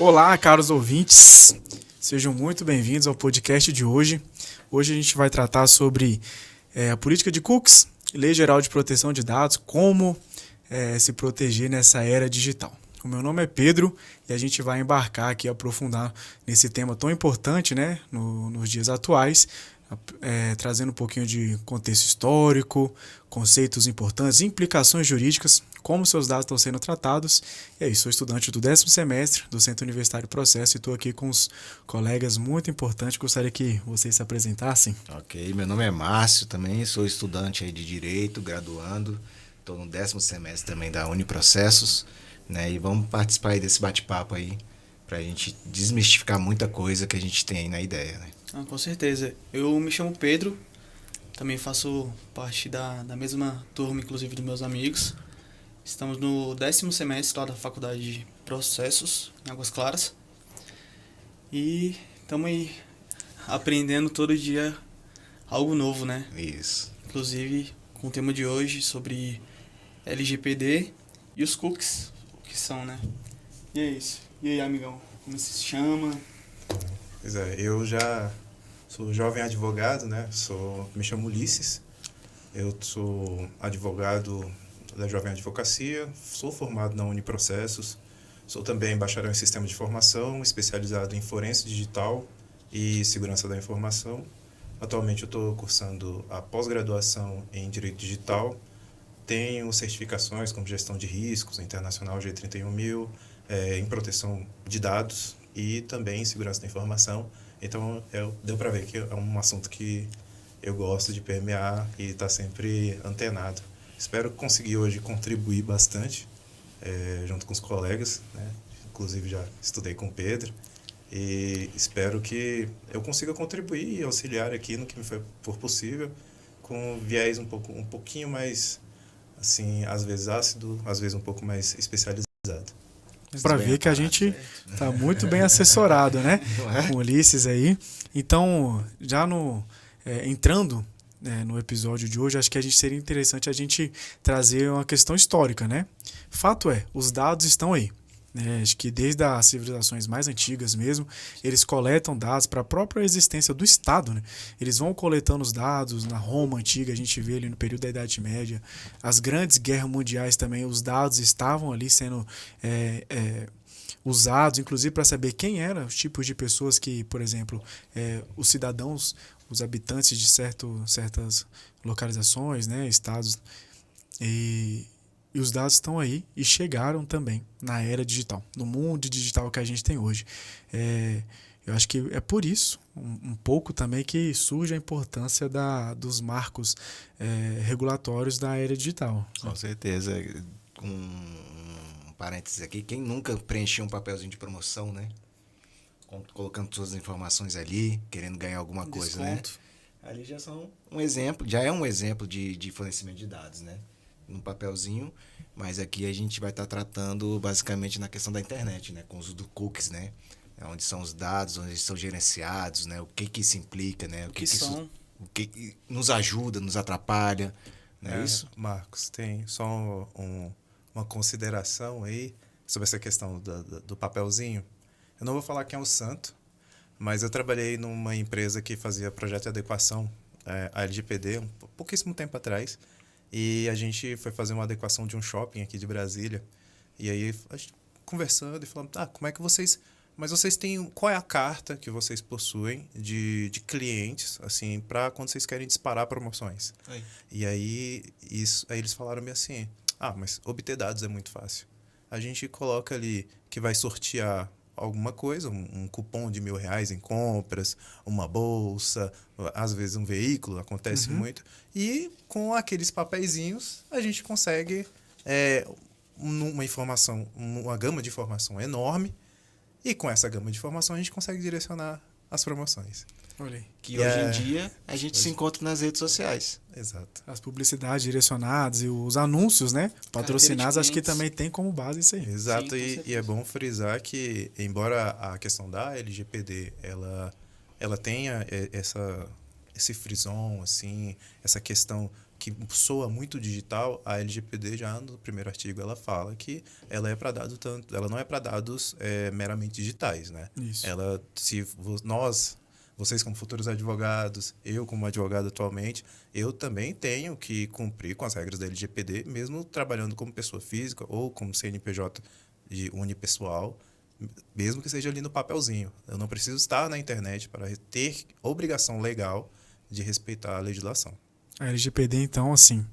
Olá, caros ouvintes, sejam muito bem-vindos ao podcast de hoje. Hoje a gente vai tratar sobre a política de cookies, Lei Geral de Proteção de Dados, como se proteger nessa era digital. O meu nome é Pedro e a gente vai embarcar aqui, aprofundar nesse tema tão importante, né, nos dias atuais, trazendo um pouquinho de contexto histórico, conceitos importantes, implicações jurídicas, como seus dados estão sendo tratados. E aí, sou estudante do 10º semestre do Centro Universitário Processo e estou aqui com os colegas muito importantes. Gostaria que vocês se apresentassem. Ok, meu nome é Márcio também, sou estudante aí de Direito, graduando, estou no 10º semestre também da Uniprocessos, né? E vamos participar aí desse bate-papo aí, para a gente desmistificar muita coisa que a gente tem aí na ideia, né? Com certeza. Eu me chamo Pedro, também faço parte da mesma turma, inclusive dos meus amigos. Estamos no 10º semestre lá da Faculdade de Processos, em Águas Claras. E estamos aí aprendendo todo dia algo novo, né? Isso. Inclusive com o tema de hoje sobre LGPD e os cookies, o que são, né? E é isso. E aí, amigão, como você se chama? Pois é, eu já sou jovem advogado, né? Me chamo Ulisses, eu sou advogado da Jovem Advocacia, sou formado na Uniprocessos, sou também bacharel em Sistema de Informação, especializado em Forense Digital e Segurança da Informação. Atualmente eu estou cursando a pós-graduação em Direito Digital, tenho certificações como Gestão de Riscos, Internacional G31000, em Proteção de Dados e também em Segurança da Informação. Então, deu para ver que é um assunto que eu gosto de permear e estar sempre antenado. Espero conseguir hoje contribuir bastante junto com os colegas, né? Inclusive já estudei com o Pedro e espero que eu consiga contribuir e auxiliar aqui no que me for possível, com viés um pouquinho mais, assim, às vezes ácido, às vezes um pouco mais especializado. Para ver que a gente está muito bem assessorado, né? Com o Ulisses aí. Então, já entrando no episódio de hoje, acho que seria interessante a gente trazer uma questão histórica, né? Fato é, os dados estão aí. Acho que desde as civilizações mais antigas mesmo, eles coletam dados para a própria existência do Estado, né? Eles vão coletando os dados na Roma antiga, a gente vê ali no período da Idade Média, as grandes guerras mundiais também, os dados estavam ali sendo usados, inclusive para saber quem eram os tipos de pessoas que, por exemplo, os cidadãos, os habitantes de certas localizações, né, estados, e os dados estão aí e chegaram também na era digital, no mundo digital que a gente tem hoje. Eu acho que é por isso, um pouco também, que surge a importância dos marcos regulatórios da era digital. Com certeza. Com um parênteses aqui, quem nunca preencheu um papelzinho de promoção, né? Colocando todas as informações ali, querendo ganhar alguma coisa, né? Ali já é um exemplo de fornecimento de dados, né? Num papelzinho, mas aqui a gente vai estar tratando basicamente na questão da internet, né? Com o uso do cookies, né? Onde são os dados, onde eles são gerenciados, né? O que isso implica, né? O que nos ajuda, nos atrapalha, não é isso? Marcos, tem só uma consideração aí sobre essa questão do papelzinho. Eu não vou falar quem é o santo, mas eu trabalhei numa empresa que fazia projeto de adequação à LGPD pouquíssimo tempo atrás. E a gente foi fazer uma adequação de um shopping aqui de Brasília. E aí, a gente conversando e falando, como é que vocês... Mas vocês têm... Qual é a carta que vocês possuem de clientes, assim, para quando vocês querem disparar promoções? Aí. E aí eles falaram assim, mas obter dados é muito fácil. A gente coloca ali que vai sortear alguma coisa, um cupom de R$1.000 em compras, uma bolsa, às vezes um veículo, acontece muito. E com aqueles papeizinhos a gente consegue uma gama de informação enorme, e com essa gama de informação a gente consegue direcionar as promoções. Olha aí. Que hoje em dia a gente se encontra nas redes sociais. Exato. As publicidades direcionadas e os anúncios, né, patrocinados, acho que também tem como base isso aí. Exato, Sim, e é bom frisar que, embora a questão da LGPD ela tenha esse frisson, assim, essa questão que soa muito digital, a LGPD já no primeiro artigo ela fala que ela é para dados ela não é para dados meramente digitais, né? Isso. Ela, se nós, vocês como futuros advogados, eu como advogado atualmente, eu também tenho que cumprir com as regras da LGPD, mesmo trabalhando como pessoa física ou como CNPJ de unipessoal, mesmo que seja ali no papelzinho. Eu não preciso estar na internet para ter obrigação legal de respeitar a legislação. A LGPD, então, assim,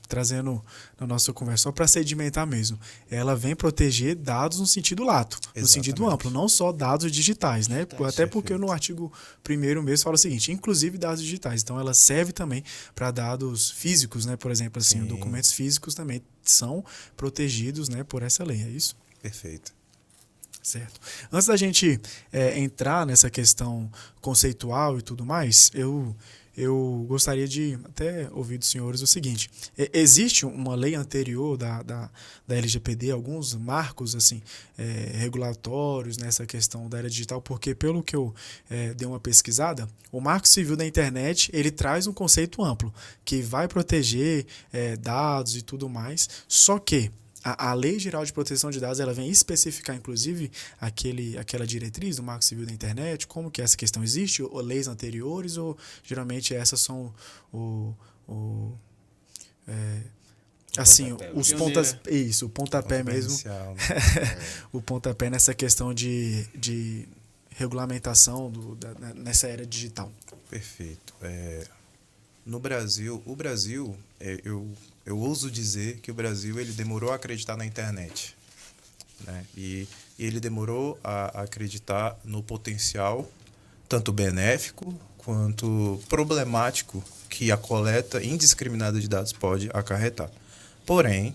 trazendo na nossa conversa, só para sedimentar mesmo, ela vem proteger dados no sentido lato, no sentido amplo, não só dados digitais, né? Até porque no artigo 1º mesmo fala o seguinte, inclusive dados digitais. Então, ela serve também para dados físicos, né? Por exemplo, assim, documentos físicos também são protegidos, né, por essa lei, é isso? Perfeito. Certo. Antes da gente entrar nessa questão conceitual e tudo mais, eu gostaria de até ouvir dos senhores o seguinte: existe uma lei anterior da LGPD, alguns marcos assim regulatórios nessa questão da era digital, porque pelo que eu dei uma pesquisada, o Marco Civil da Internet ele traz um conceito amplo que vai proteger dados e tudo mais, só que a Lei Geral de Proteção de Dados ela vem especificar, inclusive, aquela diretriz do Marco Civil da Internet, como que essa questão existe, ou leis anteriores, ou geralmente essas são os pontas, isso, o pontapé mesmo, inicial, né? o pontapé nessa questão de regulamentação nessa era digital. Perfeito. No Brasil, eu ouso dizer que o Brasil ele demorou a acreditar na internet, né? E ele demorou a acreditar no potencial tanto benéfico quanto problemático que a coleta indiscriminada de dados pode acarretar. Porém,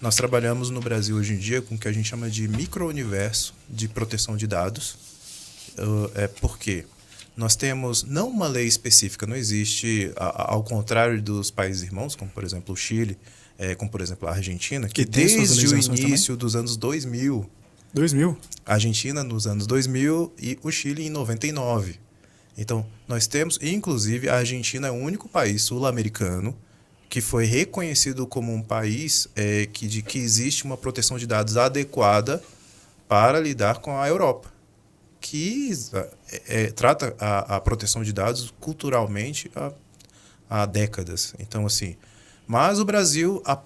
nós trabalhamos no Brasil hoje em dia com o que a gente chama de micro-universo de proteção de dados. Por quê? Nós temos não uma lei específica, não existe, ao contrário dos países irmãos, como por exemplo o Chile, como por exemplo a Argentina, que desde o início dos anos 2000, a Argentina nos anos 2000 e o Chile em 99. Então, nós temos, inclusive, a Argentina é o único país sul-americano que foi reconhecido como um país que existe uma proteção de dados adequada para lidar com a Europa, que trata a proteção de dados culturalmente há décadas. Então, assim, mas o Brasil, a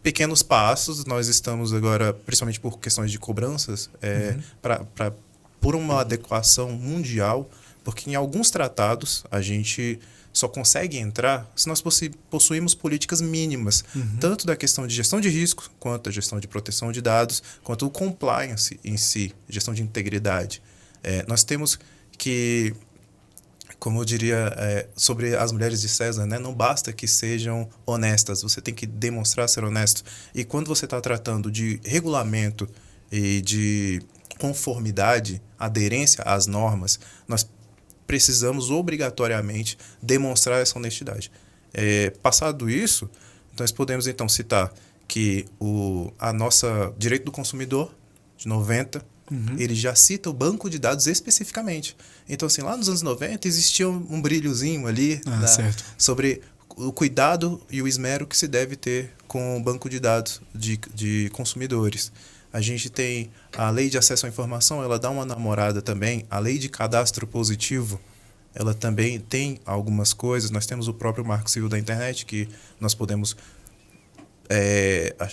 pequenos passos, nós estamos agora, principalmente por questões de cobranças, por uma adequação mundial, porque em alguns tratados a gente só consegue entrar se nós possuímos políticas mínimas, tanto da questão de gestão de risco, quanto a gestão de proteção de dados, quanto o compliance em si, gestão de integridade. Nós temos que, como eu diria sobre as mulheres de César, né, não basta que sejam honestas, você tem que demonstrar ser honesto. E quando você está tratando de regulamento e de conformidade, aderência às normas, nós precisamos obrigatoriamente demonstrar essa honestidade. Passado isso, nós podemos então citar que a nossa direito do consumidor, de 90, ele já cita o banco de dados especificamente. Então, assim, lá nos anos 90 existia um brilhozinho ali sobre o cuidado e o esmero que se deve ter com o banco de dados de consumidores. A gente tem a lei de acesso à informação, ela dá uma namorada também. A lei de cadastro positivo, ela também tem algumas coisas. Nós temos o próprio Marco Civil da Internet, que nós podemos,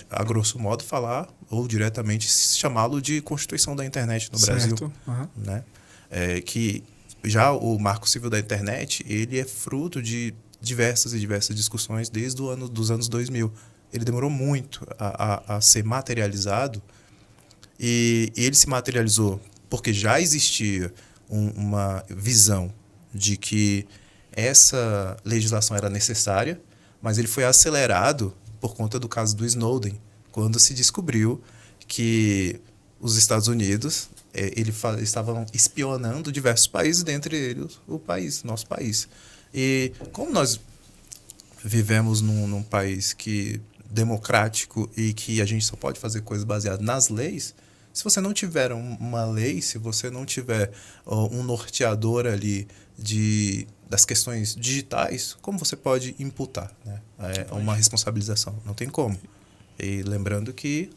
a grosso modo, falar ou diretamente chamá-lo de Constituição da Internet no Brasil. Né? Que já o Marco Civil da Internet, ele é fruto de diversas discussões desde dos anos 2000. Ele demorou muito a ser materializado. E ele se materializou porque já existia uma visão de que essa legislação era necessária, mas ele foi acelerado por conta do caso do Snowden, quando se descobriu que os Estados Unidos estavam espionando diversos países, dentre eles nosso país. E como nós vivemos num país democrático e que a gente só pode fazer coisas baseadas nas leis, Se você não tiver uma lei, se você não tiver um norteador ali das questões digitais, como você pode imputar, né? Uma responsabilização? Não tem como. E lembrando que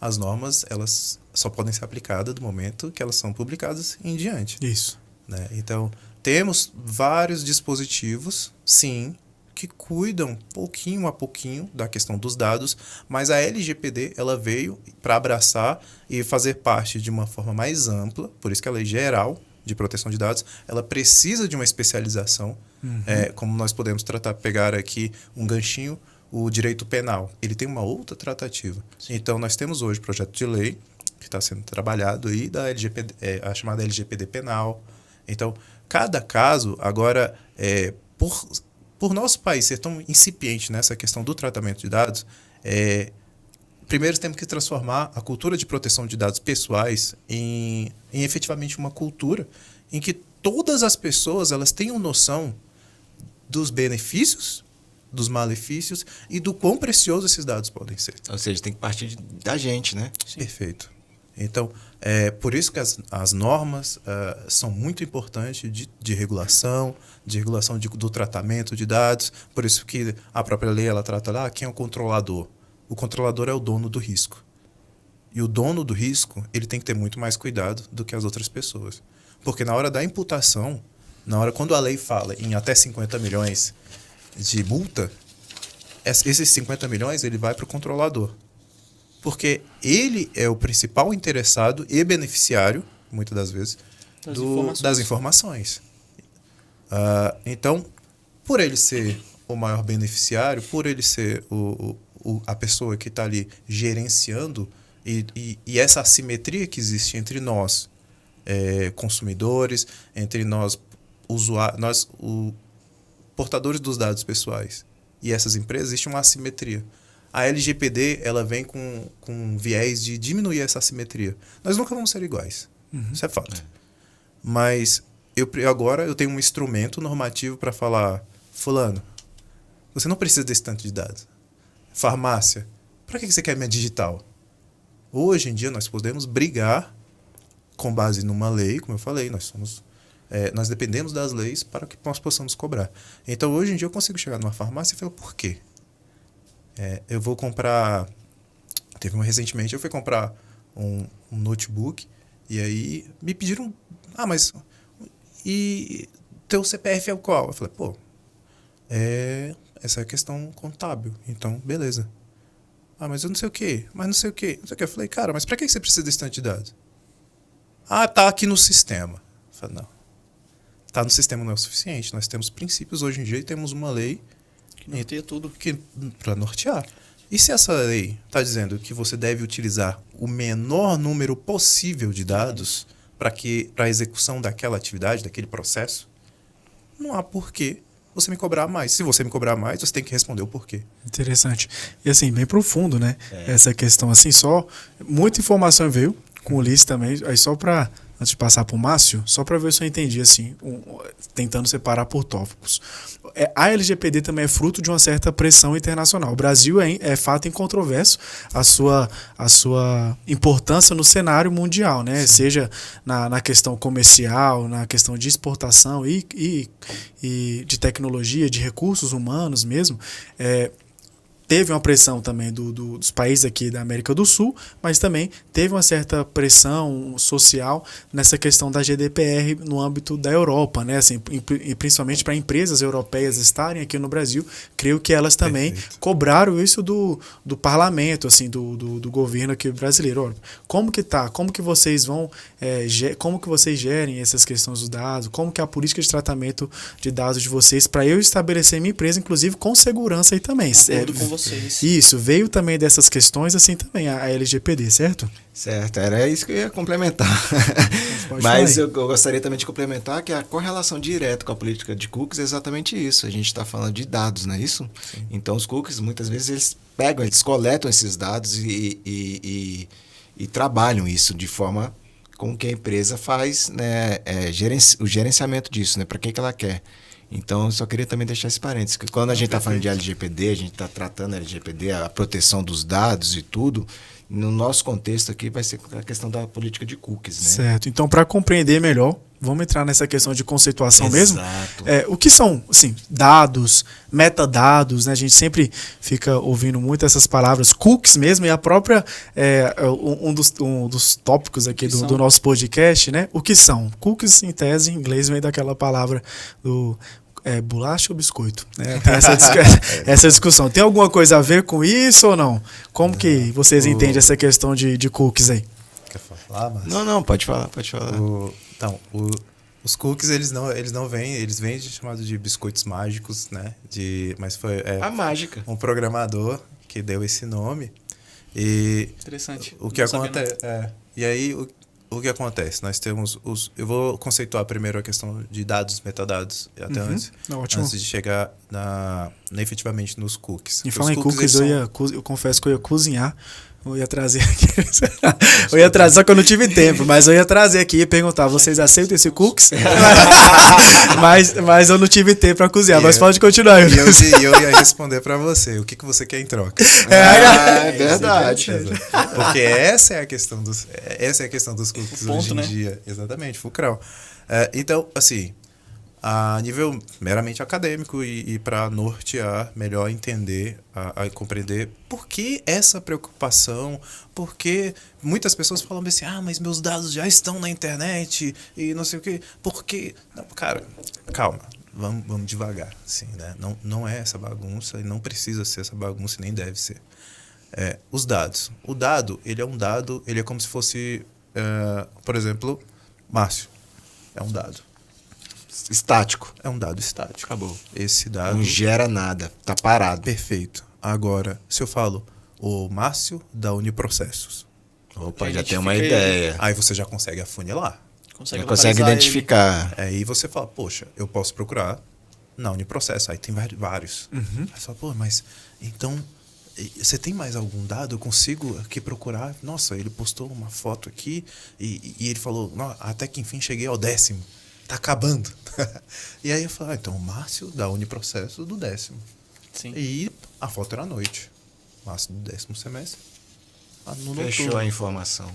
as normas, elas só podem ser aplicadas do momento que elas são publicadas em diante. Isso. Né? Então, temos vários dispositivos, sim, que cuidam pouquinho a pouquinho da questão dos dados, mas a LGPD ela veio para abraçar e fazer parte de uma forma mais ampla, por isso que a Lei Geral de Proteção de Dados, ela precisa de uma especialização, como nós podemos pegar aqui um ganchinho, o direito penal, ele tem uma outra tratativa. Sim. Então, nós temos hoje projeto de lei que está sendo trabalhado aí da LGPD, a chamada LGPD penal. Então, cada caso, agora, por nosso país ser tão incipiente nessa questão do tratamento de dados, primeiro temos que transformar a cultura de proteção de dados pessoais em efetivamente uma cultura em que todas as pessoas elas tenham noção dos benefícios, dos malefícios e do quão preciosos esses dados podem ser. Ou seja, tem que partir da gente, né? Sim. Perfeito. Então, por isso que as normas são muito importantes de regulação, do tratamento de dados. Por isso que a própria lei ela trata lá quem é o controlador. O controlador é o dono do risco. E o dono do risco ele tem que ter muito mais cuidado do que as outras pessoas. Porque na hora da imputação, quando a lei fala em até 50 milhões de multa, esses 50 milhões ele vai para o controlador. Porque ele é o principal interessado e beneficiário, muitas das vezes, das informações. Então, por ele ser o maior beneficiário, por ele ser a pessoa que está ali gerenciando, e essa assimetria que existe entre nós, consumidores, entre nós, usuários, portadores dos dados pessoais, e essas empresas, existe uma assimetria. A LGPD ela vem com um viés de diminuir essa assimetria. Nós nunca vamos ser iguais. Isso é fato. Mas agora eu tenho um instrumento normativo para falar, fulano, você não precisa desse tanto de dados. Farmácia, para que você quer minha digital? Hoje em dia nós podemos brigar com base numa lei, como eu falei, nós dependemos das leis para que nós possamos cobrar. Então hoje em dia eu consigo chegar numa farmácia e falar, por quê? Eu vou comprar... Recentemente eu fui comprar um notebook e aí me pediram... mas... E teu CPF é o qual? Eu falei, essa é a questão contábil. Então, beleza. Mas eu não sei o quê. Mas não sei o quê. Não sei o quê. Eu falei, cara, mas pra que você precisa desse tanto de dados? Tá aqui no sistema. Eu falei, não. Tá no sistema não é o suficiente. Nós temos princípios hoje em dia e temos uma lei que norteia tudo. Para nortear. E se essa lei está dizendo que você deve utilizar o menor número possível de dados para a execução daquela atividade, daquele processo, não há porquê você me cobrar mais. Se você me cobrar mais, você tem que responder o porquê. Interessante. E assim, bem profundo, né? Essa questão, assim, muita informação veio com o Ulisses também, aí só para... Antes de passar para o Márcio, só para ver se eu entendi, assim, tentando separar por tópicos. A LGPD também é fruto de uma certa pressão internacional. O Brasil é fato incontroverso a sua importância no cenário mundial, né? Seja na questão comercial, na questão de exportação e de tecnologia, de recursos humanos mesmo. Teve uma pressão também dos países aqui da América do Sul, mas também teve uma certa pressão social nessa questão da GDPR no âmbito da Europa, né? Assim, e principalmente para empresas europeias estarem aqui no Brasil, creio que elas também cobraram isso do parlamento, assim, do governo aqui brasileiro. Olha, como que tá? Como que vocês vão, como que vocês gerem essas questões dos dados? Como que é a política de tratamento de dados de vocês para eu estabelecer minha empresa, inclusive com segurança aí também. Com vocês. Isso, veio também dessas questões, assim também, a LGPD, certo? Certo, era isso que eu ia complementar. Mas eu gostaria também de complementar que a correlação direta com a política de cookies é exatamente isso. A gente está falando de dados, não é isso? Sim. Então os cookies, muitas vezes, eles coletam esses dados e trabalham isso de forma com que a empresa faz, né, o gerenciamento disso, né, para quem que ela quer. Então, eu só queria também deixar esse parênteses, que quando a gente está falando de LGPD, a gente está tratando LGPD, a proteção dos dados e tudo, no nosso contexto aqui vai ser a questão da política de cookies, né? Certo. Então, para compreender melhor, vamos entrar nessa questão de conceituação mesmo? Exato. O que são, assim, dados, metadados, né? A gente sempre fica ouvindo muito essas palavras, cookies mesmo, e a própria, um dos tópicos aqui do nosso podcast, né? O que são? Cookies, em tese, em inglês, vem daquela palavra do... bolacha ou biscoito? Né? Tem essa discussão. Tem alguma coisa a ver com isso ou não? Como que vocês entendem essa questão de cookies aí? Quer falar, Márcio? Não, pode falar. Os cookies, eles não vêm, eles vêm chamados de biscoitos mágicos, né? Mas foi a mágica. Um programador que deu esse nome. E interessante. O que acontece? E aí, o que acontece? Nós temos eu vou conceituar primeiro a questão de dados, metadados, até antes de chegar efetivamente nos cookies. E falar em cookies, eu confesso que eu ia cozinhar. Eu ia trazer aqui. Eu ia trazer, só que eu não tive tempo, mas eu ia trazer aqui e perguntar: vocês aceitam esse cookies? mas eu não tive tempo para cozinhar, mas pode continuar. E eu ia responder para você: o que você quer em troca? É verdade. Porque essa é a questão dos cookies hoje em dia. Exatamente, fulcral. Então, assim, a nível meramente acadêmico e para nortear, melhor entender e compreender por que essa preocupação, porque muitas pessoas falam assim, mas meus dados já estão na internet e não sei o quê, por quê? Não, cara, calma, vamos devagar, assim, né? Não é essa bagunça e não precisa ser essa bagunça e nem deve ser. Os dados. O dado, ele é um dado, ele é como se fosse, por exemplo, Márcio, é um dado. Estático. É um dado estático. Acabou. Esse dado... Não gera nada. Tá parado. Perfeito. Agora, se eu falo o Márcio da Uniprocessos. Opa, já tem uma ideia. Aí você já consegue afunilar. Já consegue identificar. Aí você fala, poxa, eu posso procurar na Uniprocesso. Aí tem vários. Aí você fala, mas então... Você tem mais algum dado? Eu consigo aqui procurar. Nossa, ele postou uma foto aqui e ele falou, até que enfim cheguei ao 10º. Tá acabando. E aí eu falei, então o Márcio da Uniprocesso do 10º. Sim. E a foto era à noite. Márcio do 10º semestre. Fechou a informação.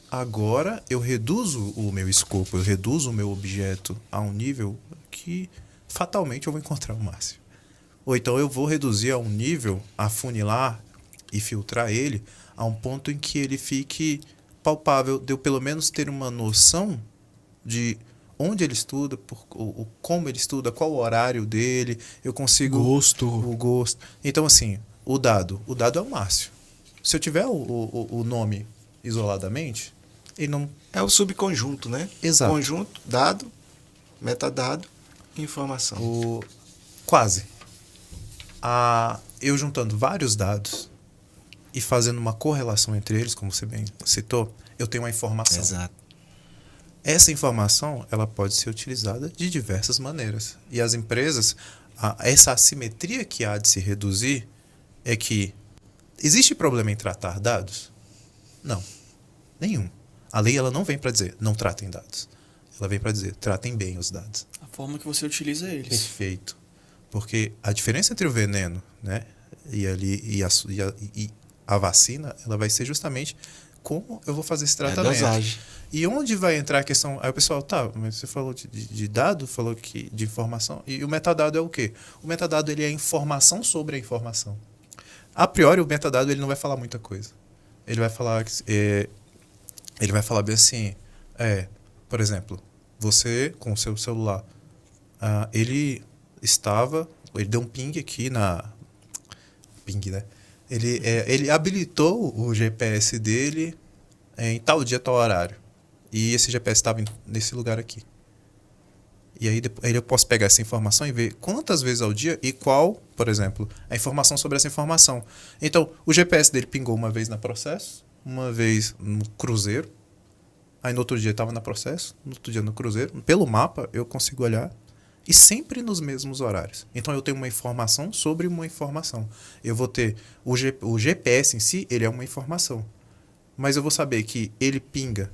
Agora eu reduzo o meu escopo, eu reduzo o meu objeto a um nível que fatalmente eu vou encontrar o Márcio. Ou então eu vou reduzir a um nível, afunilar e filtrar ele a um ponto em que ele fique palpável, de eu pelo menos ter uma noção de onde ele estuda, como ele estuda, qual o horário dele, eu consigo... O gosto. Então, assim, o dado é o Márcio. Se eu tiver o nome isoladamente, ele não... É o subconjunto, né? Exato. Conjunto, dado, metadado, informação. Quase. Eu juntando vários dados e fazendo uma correlação entre eles, como você bem citou, eu tenho uma informação. Exato. Essa informação, ela pode ser utilizada de diversas maneiras. E as empresas, essa assimetria que há de se reduzir é que existe problema em tratar dados? Não. Nenhum. A lei ela não vem para dizer não tratem dados. Ela vem para dizer tratem bem os dados. A forma que você utiliza eles. Perfeito. Porque a diferença entre o veneno, né, e a vacina, ela vai ser justamente como eu vou fazer esse tratamento. Dosagem. E onde vai entrar a questão... Aí o pessoal, mas você falou de dado, falou que de informação. E o metadado é o quê? O metadado ele é a informação sobre a informação. A priori, o metadado ele não vai falar muita coisa. Ele vai falar bem assim, por exemplo, você com o seu celular, ele deu um ping aqui ping, né? Ele habilitou o GPS dele em tal dia, tal horário. E esse GPS estava nesse lugar aqui. E aí eu posso pegar essa informação e ver quantas vezes ao dia e qual, por exemplo, a informação sobre essa informação. Então, o GPS dele pingou uma vez na Processo, uma vez no Cruzeiro, aí no outro dia estava na Processo, no outro dia no Cruzeiro. Pelo mapa, eu consigo olhar e sempre nos mesmos horários. Então, eu tenho uma informação sobre uma informação. Eu vou ter o GPS em si, ele é uma informação. Mas eu vou saber que ele pinga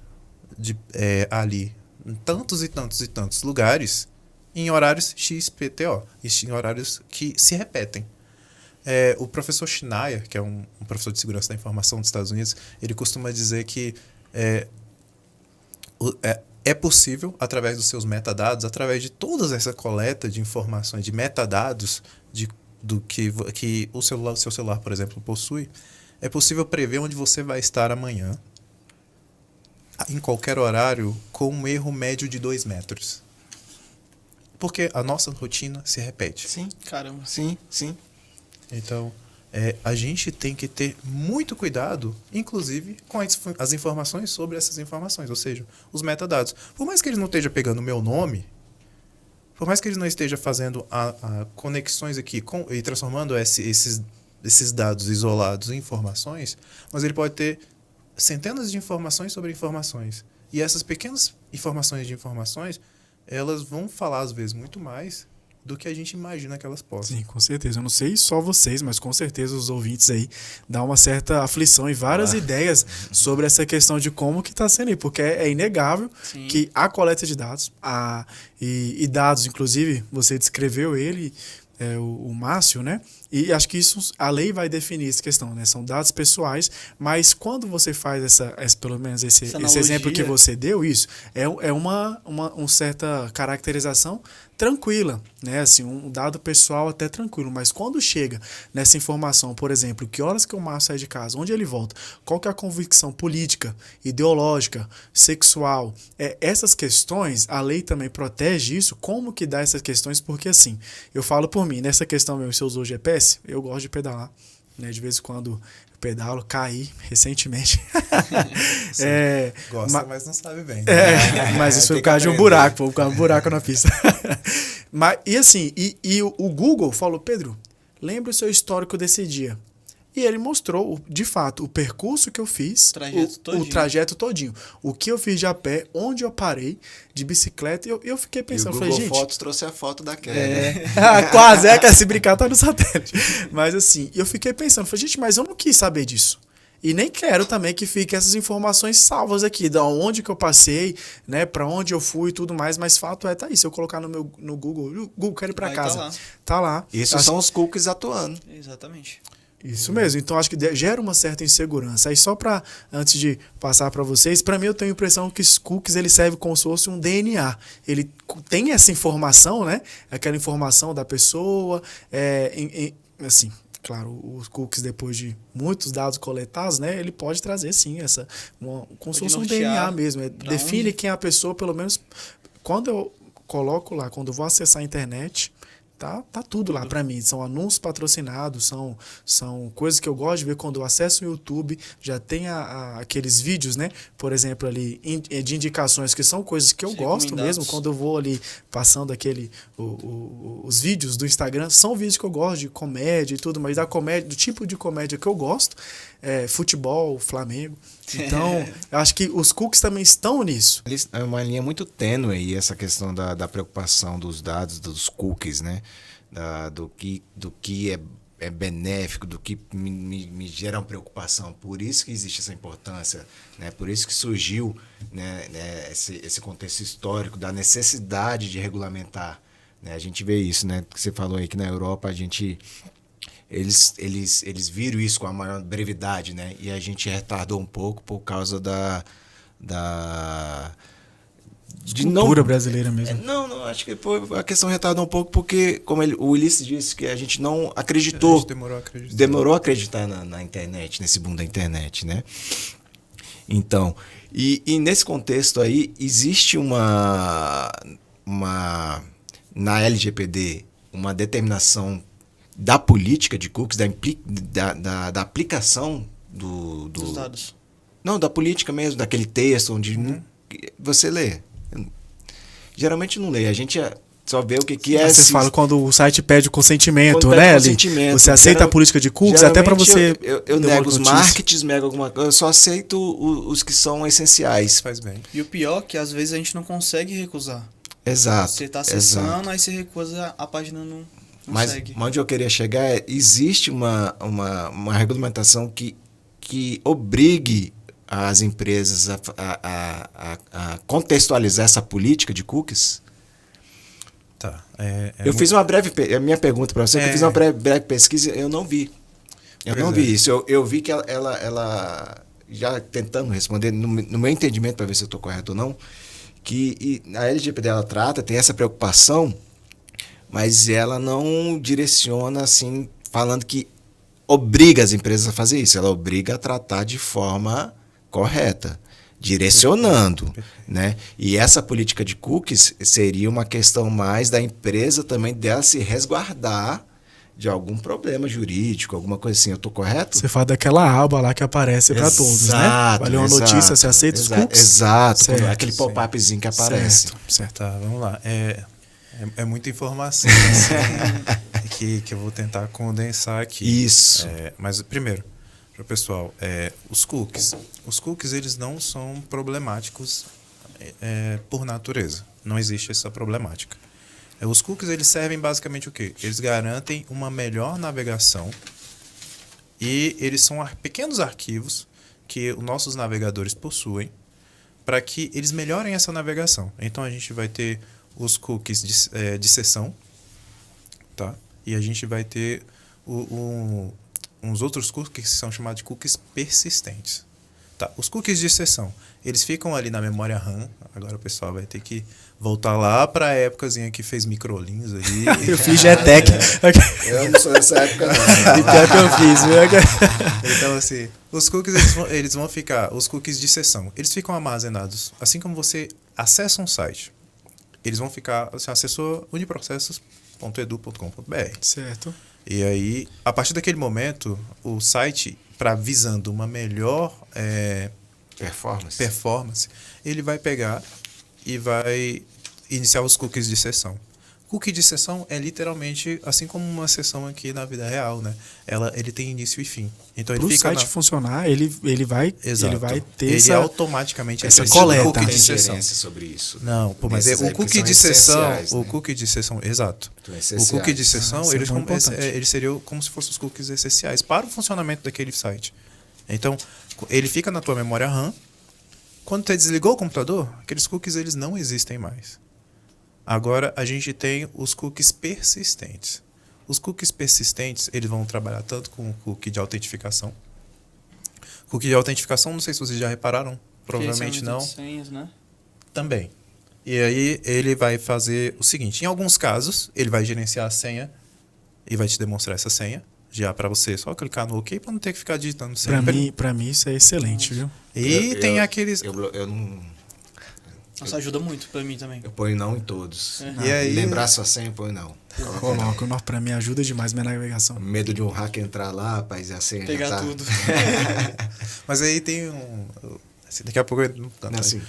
ali em tantos e tantos e tantos lugares em horários XPTO, em horários que se repetem. O professor Schneier, que é um professor de segurança da informação dos Estados Unidos, ele costuma dizer que é possível, através dos seus metadados, através de toda essa coleta de informações, de metadados do que o seu celular, por exemplo, possui, é possível prever onde você vai estar amanhã, em qualquer horário, com um erro médio de 2 metros. Porque a nossa rotina se repete. Sim. Caramba. Sim. Então, a gente tem que ter muito cuidado, inclusive, com as informações sobre essas informações, ou seja, os metadados. Por mais que ele não esteja pegando o meu nome, por mais que ele não esteja fazendo conexões aqui e transformando esses dados isolados em informações, mas ele pode ter centenas de informações sobre informações. E essas pequenas informações de informações, elas vão falar, às vezes, muito mais do que a gente imagina que elas possam. Sim, com certeza. Eu não sei só vocês, mas com certeza os ouvintes aí dá uma certa aflição e várias ideias sobre essa questão de como que está sendo aí, porque é inegável Sim. que a coleta de dados, e dados, inclusive, você descreveu ele, o Márcio, né? E acho que a lei vai definir essa questão, né? São dados pessoais, mas quando você faz pelo menos esse exemplo que você deu, isso é uma certa caracterização tranquila, né? Assim, um dado pessoal até tranquilo, mas quando chega nessa informação, por exemplo, que horas que o Márcio sai de casa, onde ele volta, qual que é a convicção política, ideológica, sexual, essas questões, a lei também protege isso. Como que dá essas questões? Porque assim, eu falo por mim, nessa questão mesmo, se eu usou GPS, eu gosto de pedalar, né? De vez em quando eu pedalo, caí recentemente. Gosta, mas não sabe bem. Mas isso foi por causa de um buraco, por causa de um buraco na pista. E assim, o Google falou, Pedro, lembra o seu histórico desse dia. E ele mostrou, de fato, o percurso que eu fiz, o trajeto todinho. O que eu fiz de a pé, onde eu parei, de bicicleta. Eu fiquei pensando, e o falei, Google gente... Fotos trouxe a foto da Kelly. Quase, que se brincar tá no satélite. Mas assim, eu fiquei pensando, falei, gente, mas eu não quis saber disso. E nem quero também que fiquem essas informações salvas aqui, da onde que eu passei, né, para onde eu fui e tudo mais, mas fato tá aí, se eu colocar no Google, quero ir para casa. Tá lá. Isso são os cookies atuando. Exatamente. Isso mesmo, então acho que gera uma certa insegurança. Aí só antes de passar para vocês, para mim eu tenho a impressão que os cookies ele serve como se fosse um DNA. Ele tem essa informação, né? Aquela informação da pessoa, assim, claro, os cookies depois de muitos dados coletados, né? Ele pode trazer sim como se fosse um DNA mesmo. Define quem é a pessoa, pelo menos quando eu coloco lá, quando eu vou acessar a internet. Tá tudo lá para mim, são anúncios patrocinados, são coisas que eu gosto de ver quando eu acesso o YouTube, já tem aqueles vídeos, né, por exemplo ali, de indicações que são coisas que eu gosto mesmo, quando eu vou ali passando os vídeos do Instagram, são vídeos que eu gosto de comédia e tudo, mas do tipo de comédia que eu gosto, futebol, Flamengo, então eu acho que os cookies também estão nisso. É uma linha muito tênue aí, essa questão da preocupação dos dados, dos cookies, né? Do que é benéfico, do que me gera uma preocupação. Por isso que existe essa importância, né? Por isso que surgiu, né, esse contexto histórico da necessidade de regulamentar, né? A gente vê isso, né? Que você falou aí que na Europa eles viram isso com a maior brevidade, né? E a gente retardou um pouco por causa da cultura brasileira mesmo. Não, acho que a questão retardou um pouco porque, como o Ulisses disse, que a gente não acreditou. A gente demorou a acreditar na internet, nesse boom da internet, né? Então, e nesse contexto aí, existe na LGPD, uma determinação da política de cookies, da aplicação dos dados. Não, da política mesmo, daquele texto onde você lê. Geralmente não lê, a gente só vê o que é... Você fala quando o site pede o consentimento, né? Você aceita a política de cookies, até para você... Eu nego os marketings, nego alguma coisa, eu só aceito os que são essenciais. Faz bem. E o pior é que às vezes a gente não consegue recusar. Exato. Você está acessando, aí você recusa, a página não segue. Mas onde eu queria chegar existe uma regulamentação que obrigue as empresas a contextualizar essa política de cookies? Tá. Eu fiz uma breve... A minha pergunta para você, que eu fiz uma breve pesquisa, eu não vi. Eu não vi isso. Eu vi que ela já tentando responder, no meu entendimento, para ver se eu estou correto ou não, que a LGPD ela trata, tem essa preocupação, mas ela não direciona assim, falando que obriga as empresas a fazer isso. Ela obriga a tratar de forma correta, direcionando, né? E essa política de cookies seria uma questão mais da empresa também dela se resguardar de algum problema jurídico, alguma coisa assim. Eu estou correto? Você fala daquela aba lá que aparece para todos, né? Valeu uma notícia, você aceita os cookies? Exato, Certo, aquele pop-upzinho que aparece. Certo. Tá, vamos lá. É muita informação assim, que eu vou tentar condensar aqui. Isso. Mas primeiro, para o pessoal, os cookies eles não são problemáticos por natureza. Não existe essa problemática. Os cookies eles servem basicamente o quê? Eles garantem uma melhor navegação e eles são pequenos arquivos que os nossos navegadores possuem para que eles melhorem essa navegação. Então a gente vai ter os cookies de sessão, tá? E a gente vai ter uns outros cookies que são chamados de cookies persistentes. Tá? Os cookies de sessão, eles ficam ali na memória RAM. Agora o pessoal vai ter que voltar lá para a épocazinha que fez microlinhos ali. Eu fiz GTEC. Eu não sou dessa época, não. E pior que eu fiz, viu? Então, assim, os cookies eles vão ficar, os cookies de sessão, eles ficam armazenados. Assim como você acessa um site, eles vão ficar, você acessou uniprocessos.edu.com.br. Certo. E aí, a partir daquele momento, o site, visando uma melhor performance, ele vai pegar e vai iniciar os cookies de sessão. Cookie de sessão é literalmente assim como uma sessão aqui na vida real, né? Ele tem início e fim. Então Para o site funcionar, ele vai ter ele automaticamente essa coleta. Cookie de sessão sobre isso. Não, mas o cookie de sessão, o cookie de sessão, exato. O cookie de sessão, ele seria como se fossem os cookies essenciais para o funcionamento daquele site. Então, ele fica na tua memória RAM. Quando você desligou o computador, aqueles cookies eles não existem mais. Agora a gente tem os cookies persistentes. Os cookies persistentes, eles vão trabalhar tanto com o cookie de autentificação. Cookie de autentificação, não sei se vocês já repararam, provavelmente não. Senhas, né? Também. E aí ele vai fazer o seguinte, em alguns casos, ele vai gerenciar a senha e vai te demonstrar essa senha, já para você só clicar no OK para não ter que ficar digitando sempre. Para mim isso é excelente, viu? E tem aqueles... Eu não... Nossa, ajuda muito pra mim também. Eu ponho não em todos. E aí, lembrar sua senha, eu ponho não. Coloco, para mim ajuda demais minha navegação. Medo de um hacker entrar lá, rapaz, e a senha pegar já tá... tudo. Mas aí tem assim, daqui a pouco eu não assim.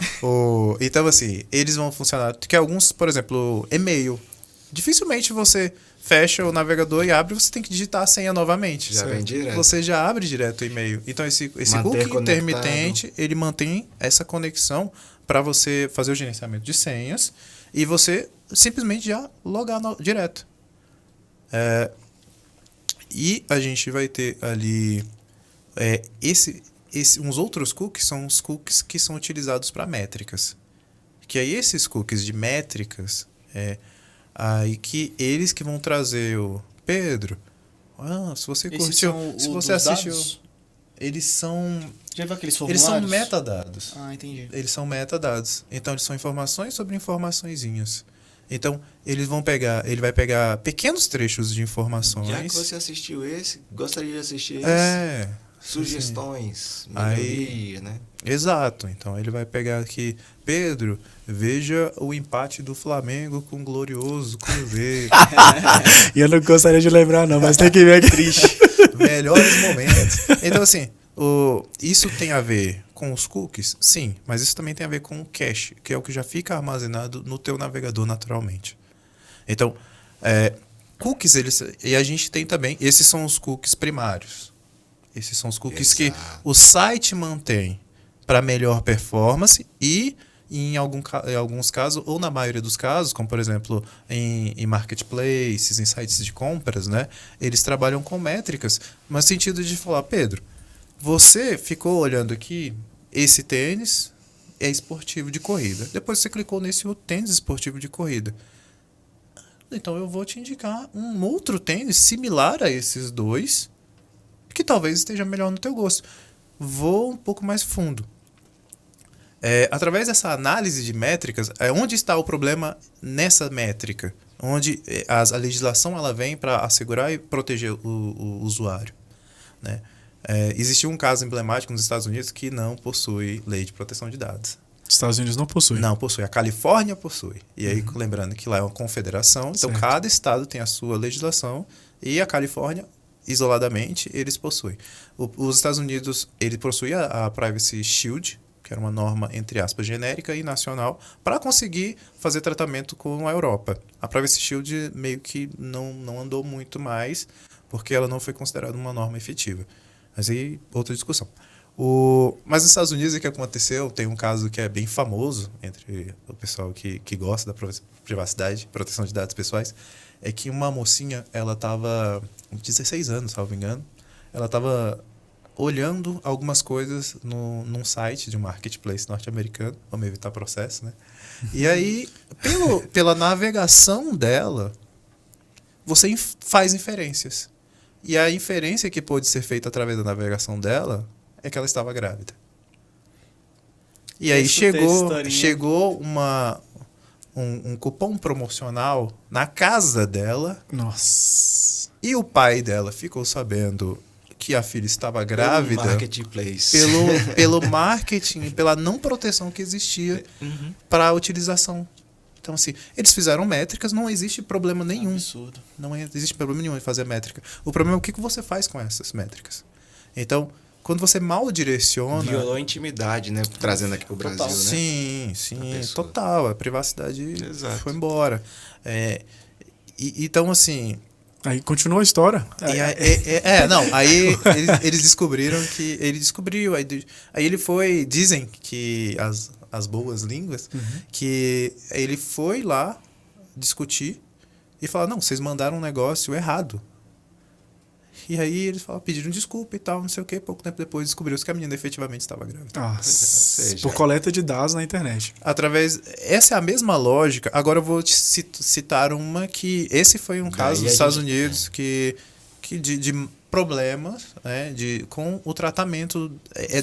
Então assim, eles vão funcionar. Que alguns, por exemplo, e-mail. Dificilmente você fecha o navegador e abre, você tem que digitar a senha novamente. Já vem direto. Você já abre direto o e-mail. Então esse cookie intermitente, ele mantém essa conexão para você fazer o gerenciamento de senhas e você simplesmente já logar direto. E a gente vai ter ali uns outros cookies, são os cookies que são utilizados para métricas. Que aí esses cookies de métricas, aí que eles que vão trazer o Pedro. Se você curtiu, se você assistiu, dados? Eles são... Já viu aqueles Eles formulários? são metadados. Ah, entendi. Eles são metadados. Então, eles são informações sobre informaçõezinhas. Então, ele vai pegar pequenos trechos de informações. Já que você assistiu esse, gostaria de assistir esse? Sugestões, melhoria, né? Exato. Então, ele vai pegar aqui, Pedro, veja o empate do Flamengo com o glorioso Cruzeiro. E eu não gostaria de lembrar não, mas tem que ver aqui. Triste. Melhores momentos. Então, assim, isso tem a ver com os cookies? Sim, mas isso também tem a ver com o cache, que é o que já fica armazenado no teu navegador naturalmente. Então, cookies, e a gente tem também, esses são os cookies primários. Esses são os cookies que o site mantém para melhor performance e, em alguns casos, ou na maioria dos casos, como por exemplo em marketplaces, em sites de compras, né, eles trabalham com métricas, no sentido de falar, Pedro, você ficou olhando aqui, esse tênis é esportivo de corrida. Depois você clicou nesse outro tênis esportivo de corrida. então eu vou te indicar um outro tênis similar a esses dois, que talvez esteja melhor no teu gosto. Vou um pouco mais fundo. Através dessa análise de métricas, onde está o problema nessa métrica? Onde a legislação ela vem para assegurar e proteger o usuário, né? Existiu um caso emblemático nos Estados Unidos que não possui lei de proteção de dados. Os Estados Unidos não possuem. Não possui. A Califórnia possui. E aí, lembrando que lá é uma confederação, então Certo. cada estado tem a sua legislação e a Califórnia, isoladamente, eles possuem. Os Estados Unidos, ele possui a Privacy Shield, que era uma norma, entre aspas, genérica e nacional, para conseguir fazer tratamento com a Europa. A Privacy Shield meio que não andou muito mais, porque ela não foi considerada uma norma efetiva. Mas aí, outra discussão. Mas nos Estados Unidos, o que aconteceu, tem um caso que é bem famoso entre o pessoal que gosta da privacidade, proteção de dados pessoais, é que uma mocinha, ela estava com 16 anos, salvo engano, ela estava olhando algumas coisas num site de um marketplace norte-americano, vamos evitar processo, né? E aí, pela navegação dela, você faz inferências. E a inferência que pode ser feita através da navegação dela é que ela estava grávida. E aí chegou um cupom promocional na casa dela. Nossa. E o pai dela ficou sabendo que a filha estava grávida Marketplace. pelo marketing, pela não proteção que existia para a utilização. Então, assim, eles fizeram métricas, não existe problema nenhum. Absurdo. Não existe problema nenhum em fazer métrica. O problema é o que você faz com essas métricas. Então, quando você mal direciona... Violou a intimidade, né? Trazendo aqui pro Brasil, Total. né? Sim, A pessoa. total. A privacidade Exato. foi embora. Então, assim... Aí continua a história. Aí eles descobriram que... Ele descobriu, aí ele foi... Dizem que as boas línguas, que ele foi lá discutir e falar, não, vocês mandaram um negócio errado. E aí eles pediram desculpa e tal, não sei o quê. Pouco tempo depois descobriu-se que a menina efetivamente estava grávida. Nossa. Por coleta de dados na internet. Essa é a mesma lógica. Agora eu vou te citar uma que... Esse foi um caso dos Estados Unidos que de problemas, né, com o tratamento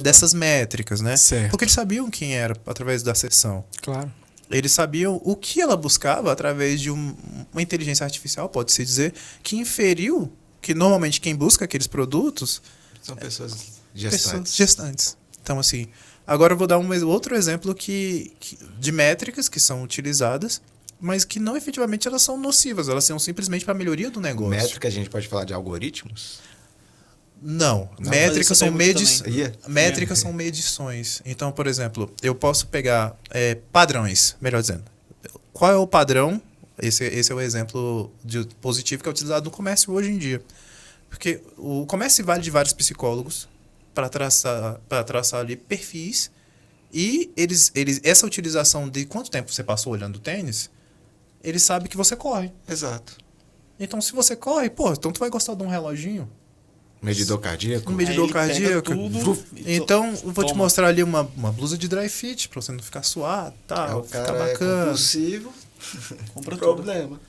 dessas métricas, né? Certo. Porque eles sabiam quem era através da sessão. Claro. Eles sabiam o que ela buscava através de uma inteligência artificial, pode-se dizer, que inferiu que normalmente quem busca aqueles produtos São pessoas gestantes. Então, assim, agora eu vou dar outro exemplo de métricas que são utilizadas, mas que não efetivamente elas são nocivas, elas são simplesmente para a melhoria do negócio. Métrica, a gente pode falar de algoritmos? Não. Métricas são Métricas são medições. Então, por exemplo, eu posso pegar padrões, melhor dizendo. Qual é o padrão? Esse é o exemplo positivo que é utilizado no comércio hoje em dia. Porque o comércio vale de vários psicólogos para traçar ali perfis, e essa utilização de quanto tempo você passou olhando o tênis, eles sabem que você corre. Exato. Então, se você corre, então tu vai gostar de um reloginho. Medidor cardíaco? Um medidor cardíaco. Então, eu vou te mostrar ali uma blusa de dry fit, pra você não ficar suado, O ficar cara bacana. é compulsivo. Compra Problema.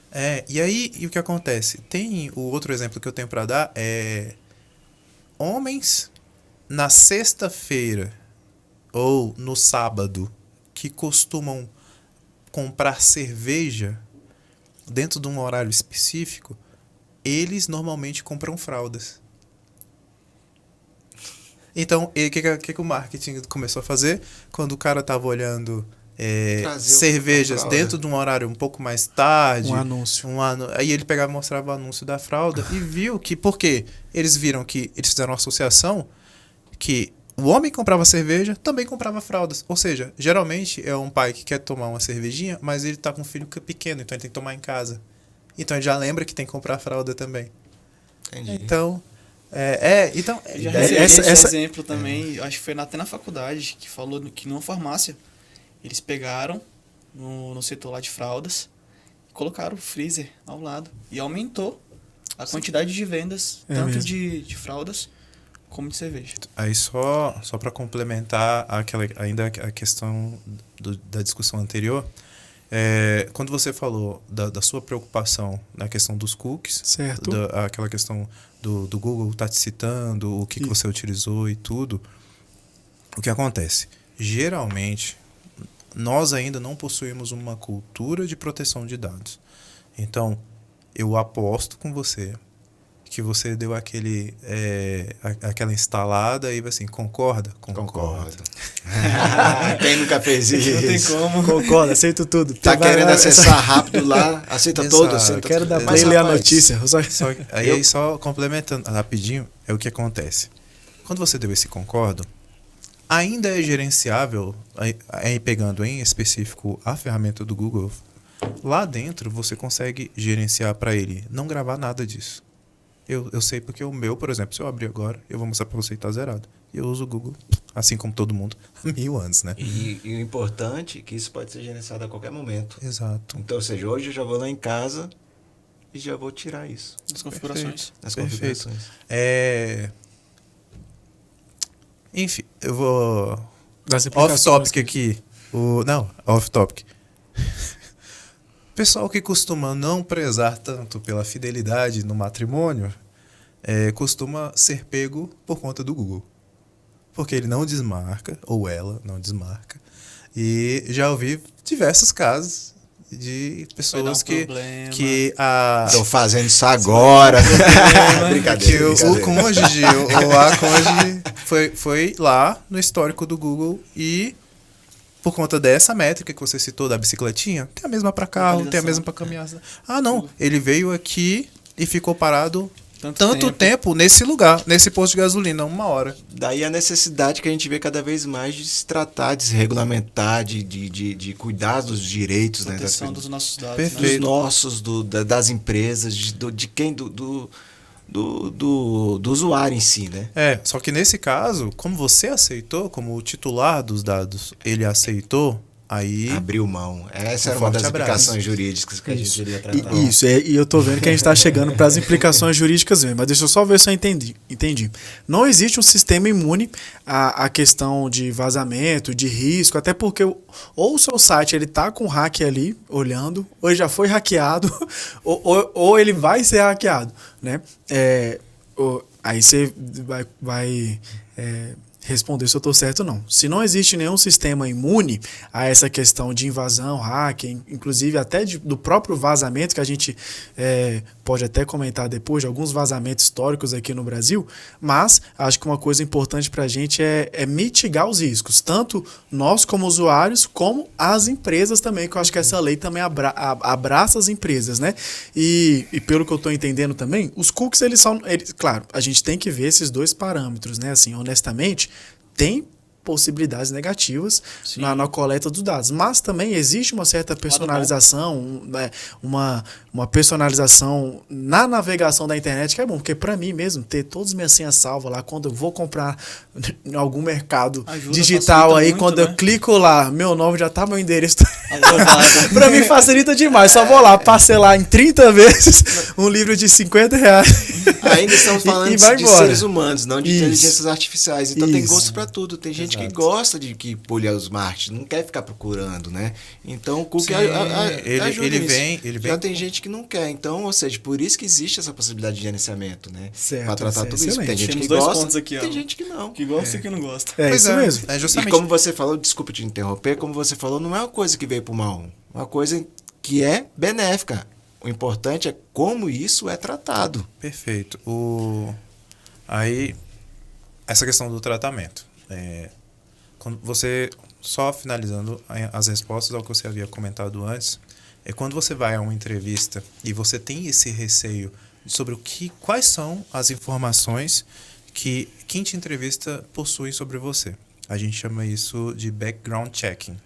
E aí, o que acontece? Tem o outro exemplo que eu tenho pra dar homens na sexta-feira ou no sábado que costumam comprar cerveja dentro de um horário específico, eles normalmente compram fraldas. Então, o que o marketing começou a fazer? Quando o cara estava olhando cervejas dentro de um horário um pouco mais tarde... Um anúncio. Aí ele pegava e mostrava o anúncio da fralda e viu que... Por quê? Eles viram que eles fizeram uma associação que o homem que comprava cerveja também comprava fraldas. Ou seja, geralmente é um pai que quer tomar uma cervejinha, mas ele está com um filho pequeno, então ele tem que tomar em casa. Então ele já lembra que tem que comprar fralda também. Entendi. Então... Já recebi esse exemplo também, acho que foi até na faculdade, que falou que numa farmácia eles pegaram no setor lá de fraldas e colocaram o freezer ao lado e aumentou a quantidade de vendas, tanto de fraldas como de cerveja. Aí só para complementar ainda a questão da discussão anterior, Quando você falou da sua preocupação na questão dos cookies, Certo. Aquela questão do Google tá te citando, o que você utilizou e tudo, o que acontece? Geralmente, nós ainda não possuímos uma cultura de proteção de dados. Então, eu aposto com você que você deu aquela instalada e assim, concorda? Concordo. Quem nunca fez isso? Não tem como. Concordo, aceito tudo. Tá querendo acessar rápido lá, aceita Exato. todo. Eu Aceita quero tudo. dar Mas, play e ler a rapaz, notícia. Só complementando rapidinho, é o que acontece. Quando você deu esse concordo, ainda é gerenciável, pegando em específico a ferramenta do Google, lá dentro você consegue gerenciar para ele não gravar nada disso. Eu sei porque o meu, por exemplo, se eu abrir agora, eu vou mostrar para você e tá zerado. E eu uso o Google, assim como todo mundo, há 1000 anos, né? E o importante é que isso pode ser gerenciado a qualquer momento. Exato. Então, ou seja, hoje eu já vou lá em casa e já vou tirar isso. As configurações. Nas Perfeito. configurações. Enfim, eu vou... Das aplicações. Off-topic aqui. Não, off-topic. Pessoal que costuma não prezar tanto pela fidelidade no matrimônio, costuma ser pego por conta do Google. Porque ele não desmarca, ou ela não desmarca. E já ouvi diversos casos de pessoas que Estão fazendo isso agora. Brincadeira. o cônjuge ou a cônjuge foi lá no histórico do Google e, por conta dessa métrica que você citou da bicicletinha, tem a mesma para carro, tem a mesma para caminhar. Ah, não, ele veio aqui e ficou parado tanto tempo nesse lugar, nesse posto de gasolina, 1 hora. Daí a necessidade que a gente vê cada vez mais de se tratar, de se regulamentar, de cuidar dos direitos, né, Proteção dos nossos dados. Perfeito. dos nossos, das empresas, de quem, do usuário em si, né? Só que nesse caso, como você aceitou, como o titular dos dados, ele aceitou, aí... Abriu mão. Essa era uma forte das abraço. implicações jurídicas que a gente iria tratar. E eu tô vendo que a gente tá chegando para as implicações jurídicas mesmo, mas deixa eu só ver se eu entendi. Não existe um sistema imune à questão de vazamento, de risco, até porque ou o seu site ele tá com hack ali, olhando, ou ele já foi hackeado, ou ele vai ser hackeado, né? Aí você vai responder se eu estou certo ou não. Se não existe nenhum sistema imune a essa questão de invasão, hacking, inclusive até do próprio vazamento, que a gente pode até comentar depois, de alguns vazamentos históricos aqui no Brasil, mas acho que uma coisa importante para a gente é mitigar os riscos, tanto nós como usuários, como as empresas também, que eu acho que essa lei também abraça as empresas, né? E pelo que eu estou entendendo também, os cookies, claro, a gente tem que ver esses dois parâmetros, né? Assim, honestamente, tem possibilidades negativas na coleta dos dados, mas também existe uma certa personalização, uma personalização na navegação da internet, que é bom, porque para mim mesmo, ter todas as minhas senhas salvas lá, quando eu vou comprar em algum mercado digital aí, muito, quando eu clico lá, meu nome já tá, meu endereço para mim facilita demais, só vou lá parcelar em 30 vezes um livro de R$50. Ainda estamos falando de seres humanos, não de inteligências artificiais, então tem gosto para tudo, tem gente que gosta de que pulha os marketing, não quer ficar procurando, né? Então o cookie ele vem. Já tem gente que não quer, então, ou seja, por isso que existe essa possibilidade de gerenciamento, né? Para tratar tudo isso. Tem gente que gosta, tem gente que não. Que gosta e que não gosta. Isso mesmo. E como você falou, desculpa te interromper, como você falou, não é uma coisa que veio pro mal, é uma coisa que é benéfica. O importante é como isso é tratado. Perfeito. Aí, essa questão do tratamento. Quando você, só finalizando as respostas ao que você havia comentado antes, quando você vai a uma entrevista e você tem esse receio sobre quais são as informações que quem te entrevista possui sobre você. A gente chama isso de background checking.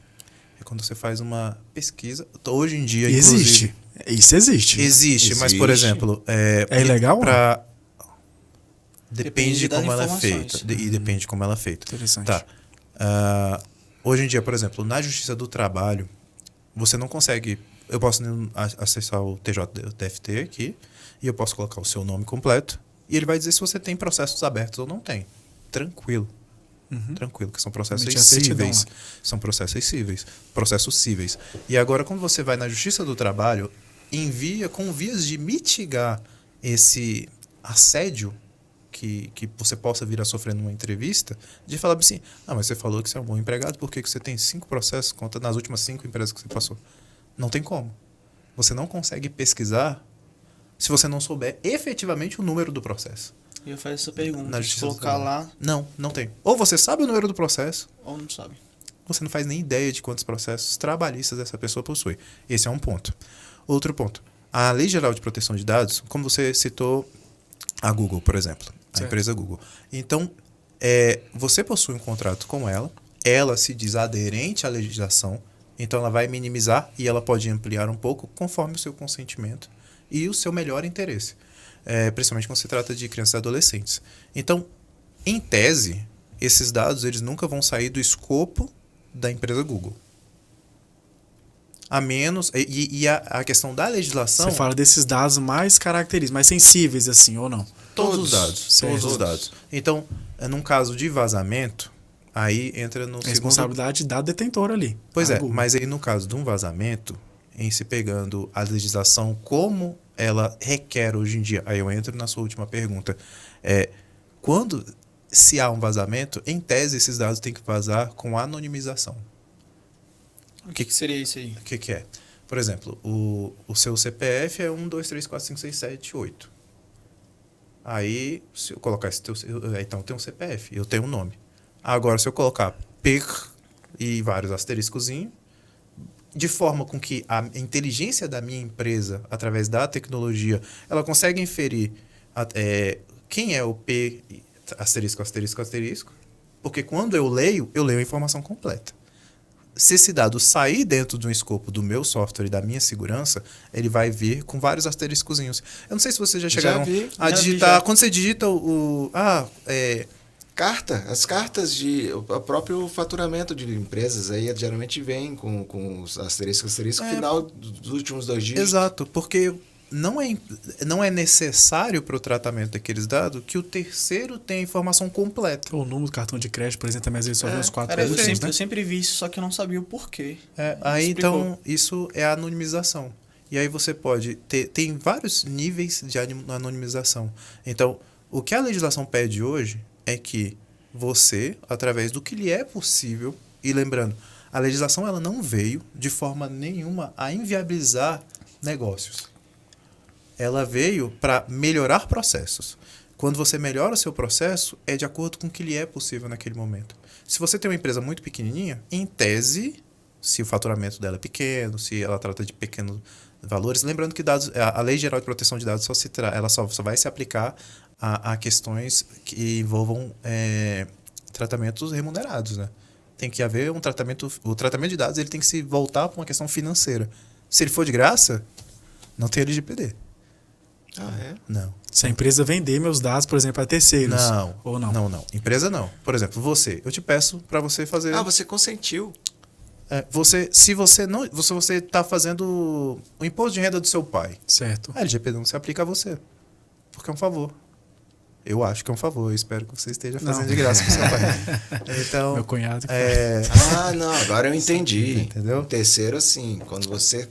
É quando você faz uma pesquisa. Hoje em dia, existe. Isso existe. Existe, mas, por exemplo... É ilegal? Depende de como ela é feita. E depende de como ela é feita. Interessante. Tá. Hoje em dia, por exemplo, na Justiça do Trabalho, você não consegue... Eu posso acessar o TJDFT aqui e eu posso colocar o seu nome completo e ele vai dizer se você tem processos abertos ou não tem. Tranquilo. Tranquilo, que são processos Emitir a certidão cíveis. lá. São processos cíveis. E agora, quando você vai na Justiça do Trabalho, envia com vias de mitigar esse assédio que você possa vir a sofrer numa entrevista, de falar assim, mas você falou que você é um bom empregado, por que você tem 5 processos contra nas últimas 5 empresas que você passou? Não tem como. Você não consegue pesquisar se você não souber efetivamente o número do processo. E eu faço essa pergunta. Na Se Justiça do colocar Trabalho. lá, Não tem. Ou você sabe o número do processo, ou não sabe. você não faz nem ideia de quantos processos trabalhistas essa pessoa possui. Esse é um ponto. Outro ponto. A Lei Geral de Proteção de Dados, como você citou a Google, por exemplo, a empresa Google. Então, você possui um contrato com ela se diz aderente à legislação, então ela vai minimizar e ela pode ampliar um pouco conforme o seu consentimento e o seu melhor interesse. Principalmente quando se trata de crianças e adolescentes. Então, em tese, esses dados eles nunca vão sair do escopo da empresa Google. A menos... E a questão da legislação... Você fala desses dados mais característicos, mais sensíveis, assim, ou não? Todos os dados. Certo. Todos os dados. Então, num caso de vazamento, aí entra no segundo... Responsabilidade da detentora ali. Pois Google. mas aí no caso de um vazamento, em se pegando a legislação como ela requer hoje em dia, aí eu entro na sua última pergunta, quando se há um vazamento, em tese esses dados têm que vazar com anonimização. O que seria isso aí? O que é? Por exemplo, o seu CPF é 1, 2, 3, 4, 5, 6, 7, 8. Aí, se eu colocar esse então tem um CPF, eu tenho um nome. Agora, se eu colocar PIR e vários asteriscozinhos, de forma com que a inteligência da minha empresa, através da tecnologia, ela consegue inferir quem é o P, asterisco, asterisco, asterisco, porque quando eu leio a informação completa. Se esse dado sair dentro de um escopo do meu software e da minha segurança, ele vai vir com vários asteriscozinhos. Eu não sei se vocês já chegaram a digitar. Quando você digita as cartas o próprio faturamento de empresas aí geralmente vem com os asterisco final dos últimos 2 dígitos. Exato, porque não é necessário para o tratamento daqueles dados que o terceiro tenha a informação completa. O número do cartão de crédito, por exemplo, também às vezes só vê os 4 últimos, né? Eu sempre vi isso, só que eu não sabia o porquê. Então, isso é a anonimização. E aí você pode tem vários níveis de anonimização. Então, o que a legislação pede hoje é que você, através do que lhe é possível, e lembrando, a legislação ela não veio de forma nenhuma a inviabilizar negócios. Ela veio para melhorar processos. Quando você melhora o seu processo, é de acordo com o que lhe é possível naquele momento. Se você tem uma empresa muito pequenininha, em tese, se o faturamento dela é pequeno, se ela trata de pequenos valores, lembrando que a Lei Geral de Proteção de Dados ela só vai se aplicar a questões que envolvam tratamentos remunerados, né? Tem que haver um tratamento... O tratamento de dados ele tem que se voltar para uma questão financeira. Se ele for de graça, não tem LGPD. Não. Se a empresa vender meus dados, por exemplo, a terceiros. Não. Ou não? Não. Empresa não. Por exemplo, eu te peço para você fazer... você consentiu. Se você está fazendo o imposto de renda do seu pai, certo. A LGPD não se aplica a você. Porque é um favor. Eu acho que é um favor. Eu espero que você esteja fazendo de graça com seu pai. Então, meu cunhado. Não. Agora eu entendi. Entendeu? O terceiro, assim, quando você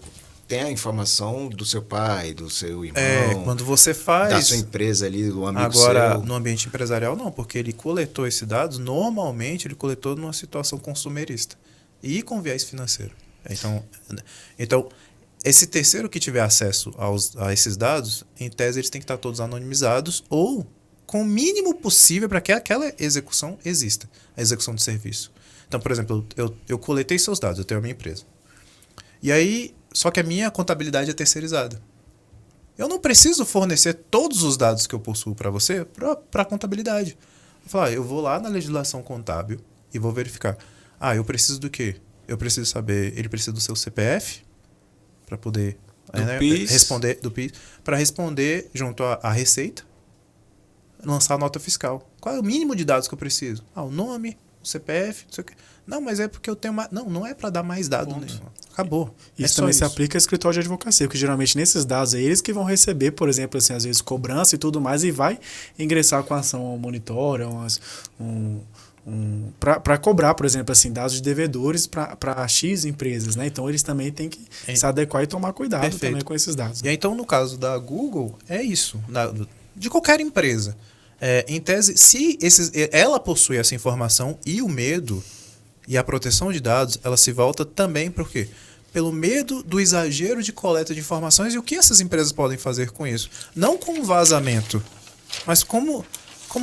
tem a informação do seu pai, do seu irmão... quando você faz... Da sua empresa ali, do amigo agora, seu. no ambiente empresarial, não. Porque ele coletou esses dados, normalmente ele coletou numa situação consumerista. E com viés financeiro. Então, esse terceiro que tiver acesso a esses dados, em tese eles têm que estar todos anonimizados ou com o mínimo possível para que aquela execução exista, a execução de serviço. Então, por exemplo, eu coletei seus dados, eu tenho a minha empresa. E aí, só que a minha contabilidade é terceirizada. Eu não preciso fornecer todos os dados que eu possuo para você para a contabilidade. Eu vou lá na legislação contábil e vou verificar. Eu preciso do quê? Eu preciso saber, ele precisa do seu CPF para poder responder do PIS, para responder junto à Receita, lançar a nota fiscal. Qual é o mínimo de dados que eu preciso? O nome, o CPF, não sei o quê. Não, mas é porque eu tenho mais... Não é para dar mais dados nenhum. Acabou. Isso também se aplica a escritório de advocacia, porque geralmente nesses dados é eles que vão receber, por exemplo, assim, às vezes cobrança e tudo mais, e vai ingressar com a ação monitória, para cobrar, por exemplo, assim, dados de devedores para X empresas, né? Então eles também têm que se adequar e tomar cuidado Perfeito. também com esses dados. E aí, então, no caso da Google, é isso. De qualquer empresa. Em tese, se ela possui essa informação e o medo e a proteção de dados, ela se volta também por quê? Pelo medo do exagero de coleta de informações e o que essas empresas podem fazer com isso. Não com vazamento, mas como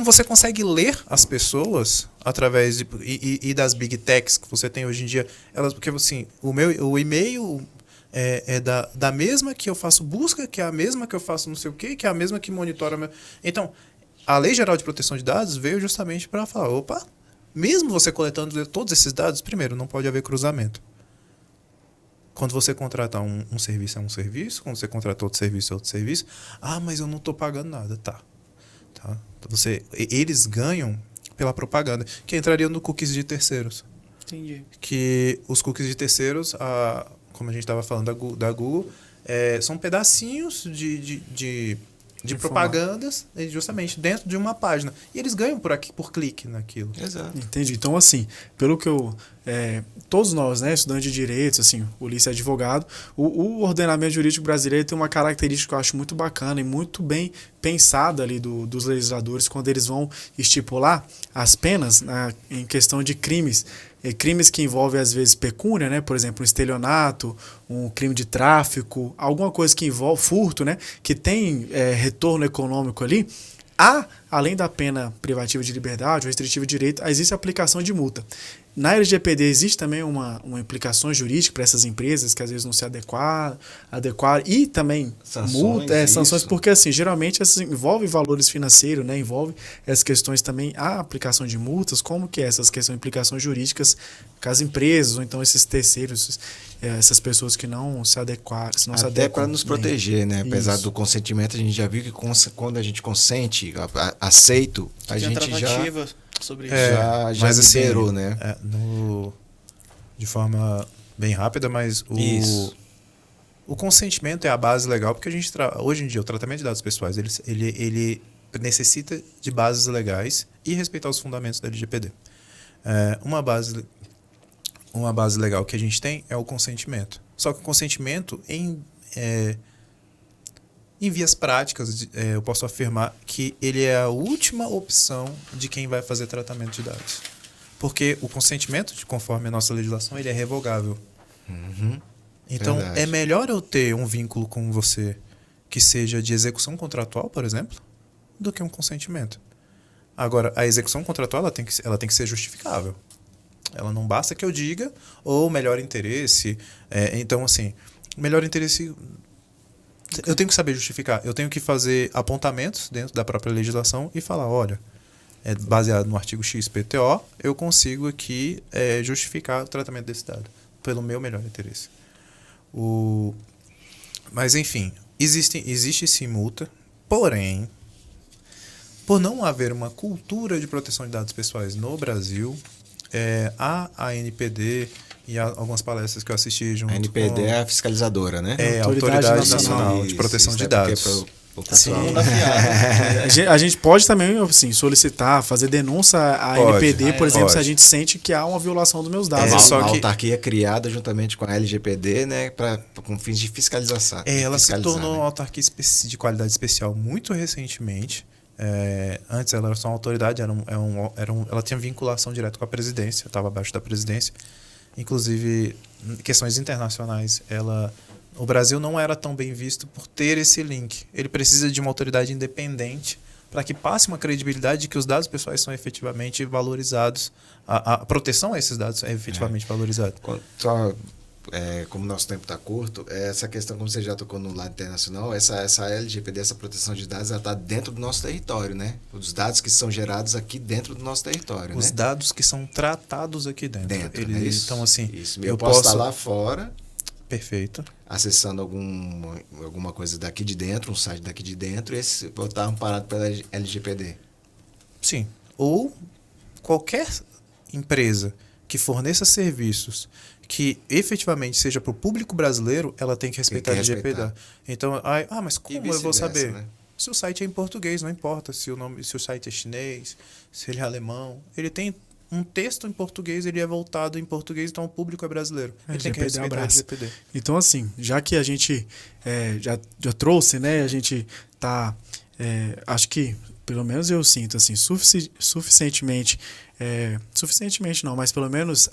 você consegue ler as pessoas através e das big techs que você tem hoje em dia. Porque assim, o e-mail é da mesma que eu faço busca, que é a mesma que eu faço não sei o quê, que é a mesma que monitora. Então, a Lei Geral de Proteção de Dados veio justamente para falar, opa, mesmo você coletando todos esses dados, primeiro, não pode haver cruzamento. Quando você contratar um serviço, é um serviço. Quando você contrata outro serviço, é outro serviço. Ah, mas eu não estou pagando nada. Tá. Eles ganham pela propaganda, que entraria no cookies de terceiros. Entendi. Que os cookies de terceiros, como a gente estava falando da Google, são pedacinhos de propagandas, justamente dentro de uma página. E eles ganham por clique naquilo. Exato. Entendi. Então, assim, pelo que eu... todos nós, né, estudantes de direitos, assim, o Ulisses é advogado, o ordenamento jurídico brasileiro tem uma característica que eu acho muito bacana e muito bem pensada ali dos legisladores quando eles vão estipular as penas em questão de crimes. Crimes que envolvem, às vezes, pecúnia, né? Por exemplo, um estelionato, um crime de tráfico, alguma coisa que envolve furto, né? Que tem retorno econômico ali. Além da pena privativa de liberdade ou restritiva de direito, existe a aplicação de multa. Na LGPD existe também uma implicação jurídica para essas empresas que às vezes não se adequaram e também sanções, porque assim, geralmente envolve valores financeiros, né? Envolve essas questões também, a aplicação de multas, como que essas questões, implicações jurídicas com as empresas, ou então esses terceiros, essas pessoas que não se adequaram. Até para nos proteger, né? Apesar do consentimento, a gente já viu que quando a gente consente, aceito, a gente já... sobre isso. Já liberou, assim, né? De forma bem rápida, mas o consentimento é a base legal, porque a gente hoje em dia o tratamento de dados pessoais ele necessita de bases legais e respeitar os fundamentos da LGPD. Uma base legal que a gente tem é o consentimento. Só que o consentimento em vias práticas, eu posso afirmar que ele é a última opção de quem vai fazer tratamento de dados. Porque o consentimento, conforme a nossa legislação, ele é revogável. Uhum. Então, Verdade. é melhor eu ter um vínculo com você que seja de execução contratual, por exemplo, do que um consentimento. Agora, a execução contratual ela tem que ser justificável. Ela não basta que eu diga, ou melhor interesse. Então, assim, melhor interesse... Eu tenho que saber justificar. Eu tenho que fazer apontamentos dentro da própria legislação e falar, olha, baseado no artigo XPTO, eu consigo aqui justificar o tratamento desse dado pelo meu melhor interesse. Mas, enfim, existe sim multa, porém, por não haver uma cultura de proteção de dados pessoais no Brasil, a ANPD e algumas palestras que eu assisti junto a NPD é a fiscalizadora, né? É a Autoridade Nacional de Proteção de Dados. A gente pode também assim, solicitar, fazer denúncia à NPD, por exemplo, se a gente sente que há uma violação dos meus dados. A autarquia criada juntamente com a LGPD, né, com fins de fiscalização. Ela se tornou uma autarquia de qualidade especial muito recentemente. Antes ela era só uma autoridade, ela tinha vinculação direta com a presidência, estava abaixo da presidência. Inclusive, questões internacionais, o Brasil não era tão bem visto por ter esse link. Ele precisa de uma autoridade independente para que passe uma credibilidade de que os dados pessoais são efetivamente valorizados, a proteção a esses dados é efetivamente valorizada. Como o nosso tempo está curto, essa questão, como você já tocou no lado internacional, essa LGPD, essa proteção de dados, ela está dentro do nosso território, né? Os dados que são gerados aqui dentro do nosso território, Os dados que são tratados aqui dentro. Eles, então, assim, eu posso estar lá fora, perfeito, acessando alguma coisa daqui de dentro, um site daqui de dentro, e vou estar amparado pela LGPD. Sim. Ou qualquer empresa que forneça serviços que efetivamente seja para o público brasileiro, ela tem que respeitar a LGPD. Então, mas como eu vou saber? Né? Se o site é em português, não importa se o site é chinês, se ele é alemão, ele tem um texto em português, ele é voltado em português, então o público é brasileiro. Ele tem que LGPD respeitar o abraça. LGPD. Então, assim, já que a gente já trouxe, né? A gente tá, acho que, pelo menos eu sinto, assim, suficientemente não, mas pelo menos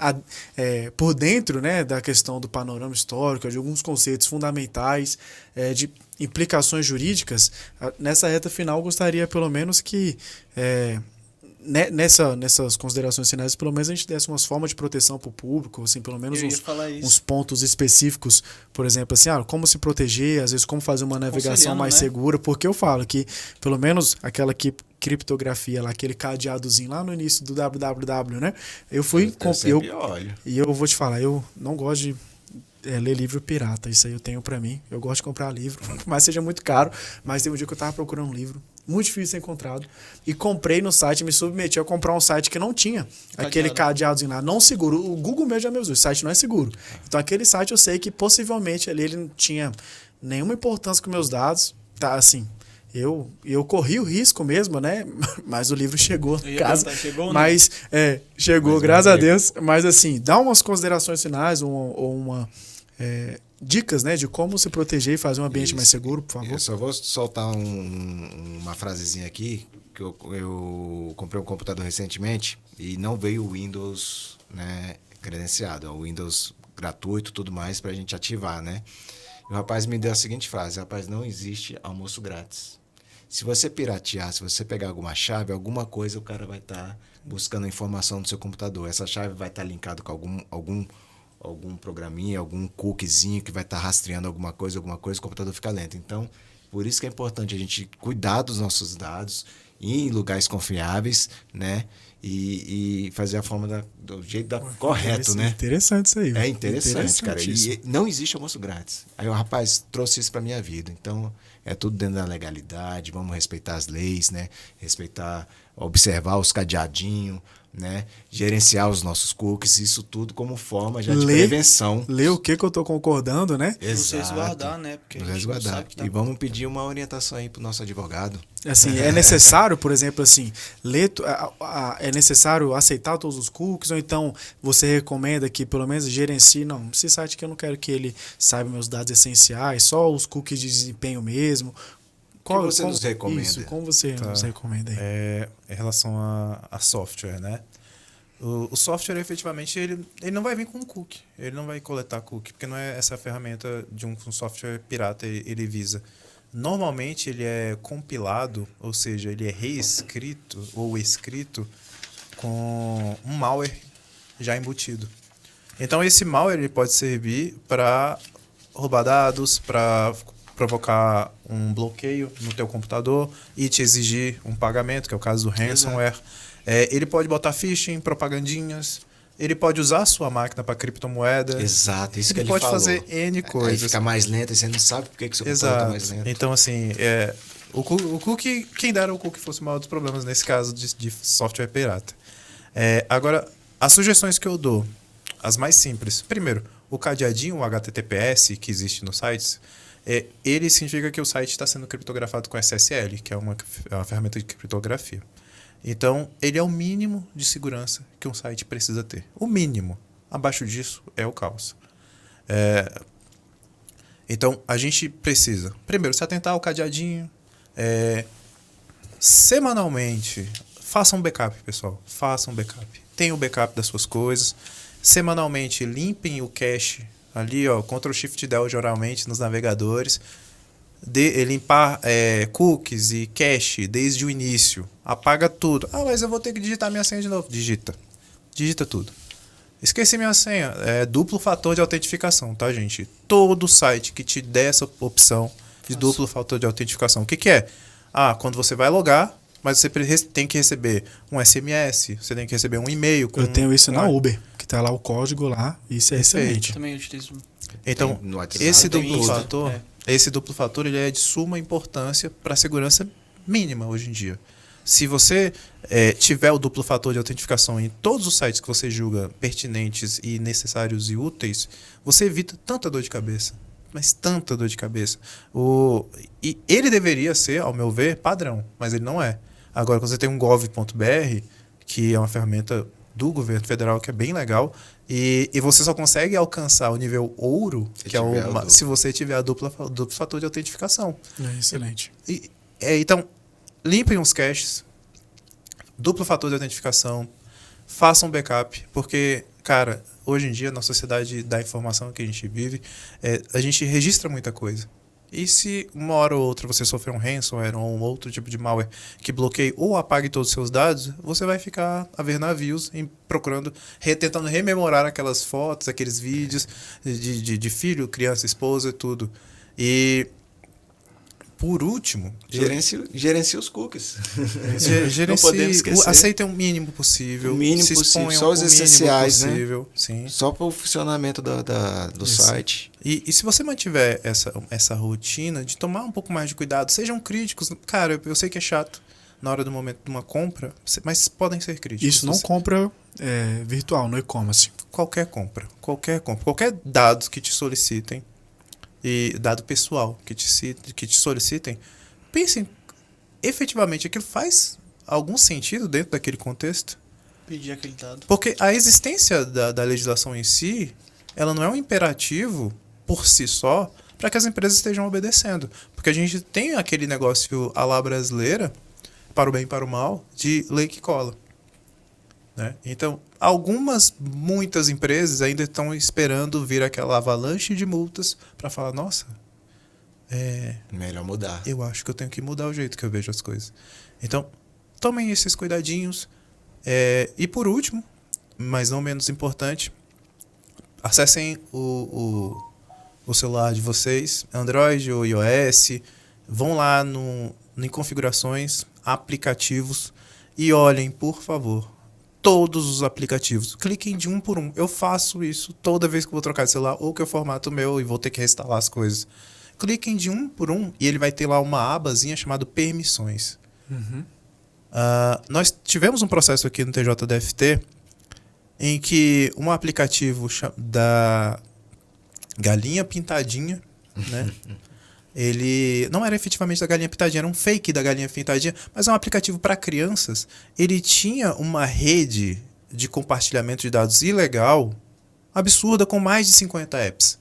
por dentro, né, da questão do panorama histórico, de alguns conceitos fundamentais, de implicações jurídicas, nessa reta final eu gostaria pelo menos que nessas considerações finais, pelo menos a gente desse umas formas de proteção para o público, assim, pelo menos uns pontos específicos, por exemplo, assim, como se proteger, às vezes como fazer uma navegação mais segura, porque eu falo que, pelo menos aquela criptografia lá, aquele cadeadozinho lá no início do www, né? Eu fui... E eu vou te falar, eu não gosto de ler livro pirata, isso aí eu tenho pra mim. Eu gosto de comprar livro, mas seja muito caro. Mas tem um dia que eu tava procurando um livro, muito difícil de ser encontrado, e comprei no site, me submeti a comprar um site que não tinha aquele cadeadozinho lá, não seguro. O Google mesmo já me usou, o site não é seguro. Então aquele site eu sei que possivelmente ali ele não tinha nenhuma importância com meus dados, tá, assim... Eu corri o risco mesmo, né? Mas o livro chegou em casa. Chegou, mas chegou, graças a Deus. Mas assim, dá umas considerações finais ou dicas, né, de como se proteger e fazer um ambiente mais seguro, por favor. Eu só vou soltar uma frasezinha aqui, que eu comprei um computador recentemente e não veio o Windows, né, credenciado, o Windows gratuito e tudo mais pra gente ativar, né? E o rapaz me deu a seguinte frase: rapaz, não existe almoço grátis. Se você piratear, se você pegar alguma chave, alguma coisa, o cara vai estar buscando informação do seu computador. Essa chave vai estar linkada com algum programinha, algum cookiezinho que vai estar rastreando alguma coisa, o computador fica lento. Então, por isso que é importante a gente cuidar dos nossos dados, ir em lugares confiáveis, né? E fazer a forma do jeito correto, né? Interessante isso aí. É interessante, cara. E não existe almoço grátis. Aí o rapaz trouxe isso pra minha vida. Então, é tudo dentro da legalidade. Vamos respeitar as leis, né? Observar os cadeadinhos, né? Gerenciar os nossos cookies. Isso tudo como forma já de prevenção. Ler o que eu tô concordando, né? Exato. Nos resguardar, né? Porque nos resguardar. E vamos pedir uma orientação aí pro nosso advogado. Assim, é necessário, por exemplo, assim, é necessário aceitar todos os cookies, ou então você recomenda que pelo menos gerencie, não, esse site aqui eu não quero que ele saiba meus dados essenciais, só os cookies de desempenho mesmo. Como você nos recomenda? Isso, como você nos recomenda aí? Em relação a software, né? O software, efetivamente, ele não vai vir com cookie. Ele não vai coletar cookie, porque não é essa ferramenta de um software pirata ele visa. Normalmente, ele é compilado, ou seja, ele é reescrito ou escrito com um malware já embutido. Então, esse malware ele pode servir para roubar dados, para provocar um bloqueio no teu computador e te exigir um pagamento, que é o caso do ransomware. Ele pode botar phishing, propagandinhas. Ele pode usar a sua máquina para criptomoeda. Exato, isso que ele pode falou. Fazer N coisas. Aí fica mais lento e você não sabe por que seu computador está mais lento. Então, assim, o cookie, quem dera o cookie fosse o maior dos problemas nesse caso de software pirata. Agora, as sugestões que eu dou, as mais simples. Primeiro, o cadeadinho, o HTTPS que existe nos sites, ele significa que o site está sendo criptografado com SSL, que é uma ferramenta de criptografia. Então, ele é o mínimo de segurança que um site precisa ter. O mínimo. Abaixo disso é o caos. Então, a gente precisa, primeiro, se atentar ao cadeadinho. Semanalmente, faça um backup, pessoal. Faça um backup. Tenha o backup das suas coisas. Semanalmente, limpem o cache ali, ó, Ctrl+Shift+Del geralmente nos navegadores. Limpar cookies e cache desde o início. Apaga tudo. Mas eu vou ter que digitar minha senha de novo. Digita tudo. Esqueci minha senha. É duplo fator de autentificação, tá, gente? Todo site que te der essa opção de duplo fator de autentificação. O que é? Quando você vai logar, mas você tem que receber um SMS, você tem que receber um e-mail. Eu tenho isso na Uber, que tá lá o código lá, isso é excelente. Eu também utilizo. Então, esse duplo fator ele é de suma importância para a segurança mínima hoje em dia. Se você tiver o duplo fator de autentificação em todos os sites que você julga pertinentes e necessários e úteis, você evita tanta dor de cabeça. Mas tanta dor de cabeça. E ele deveria ser, ao meu ver, padrão, mas ele não é. Agora, quando você tem um gov.br, que é uma ferramenta do governo federal, que é bem legal. E você só consegue alcançar o nível ouro, que é se você tiver a duplo fator de autentificação. Excelente. Então, limpem os caches, duplo fator de autentificação, façam backup, porque, cara, hoje em dia, na sociedade da informação que a gente vive, a gente registra muita coisa. E se uma hora ou outra você sofrer um ransomware ou um outro tipo de malware que bloqueie ou apague todos os seus dados, você vai ficar a ver navios procurando, tentando rememorar aquelas fotos, aqueles vídeos de filho, criança, esposa e tudo. E, por último... Gerencie os cookies. Não podemos esquecer. Aceitem o mínimo possível. O mínimo possível. Só os essenciais, possível, né? Sim. Só para o funcionamento do site. E se você mantiver essa rotina de tomar um pouco mais de cuidado, sejam críticos. Cara, eu sei que é chato na hora do momento de uma compra, mas podem ser críticos. Isso não compra virtual, no e-commerce. Qualquer compra. Qualquer dado que te solicitem, e dado pessoal que te solicitem, pensem efetivamente aquilo faz algum sentido dentro daquele contexto. Pedir aquele dado. Porque a existência da legislação em si, ela não é um imperativo por si só para que as empresas estejam obedecendo. Porque a gente tem aquele negócio à la brasileira, para o bem e para o mal, de lei que cola. Né? Então, muitas empresas ainda estão esperando vir aquela avalanche de multas para falar, nossa, melhor mudar. Eu acho que eu tenho que mudar o jeito que eu vejo as coisas. Então, tomem esses cuidadinhos. E por último, mas não menos importante, acessem o celular de vocês, Android ou iOS, vão lá em configurações, aplicativos e olhem, por favor, todos os aplicativos. Cliquem de um por um. Eu faço isso toda vez que eu vou trocar de celular ou que eu formato o meu e vou ter que reinstalar as coisas. Cliquem de um por um e ele vai ter lá uma abazinha chamada permissões. Uhum. Nós tivemos um processo aqui no TJDFT em que um aplicativo da Galinha Pintadinha, né? Ele não era efetivamente da Galinha Pintadinha, era um fake da Galinha Pintadinha, mas é um aplicativo para crianças. Ele tinha uma rede de compartilhamento de dados ilegal, absurda, com mais de 50 apps.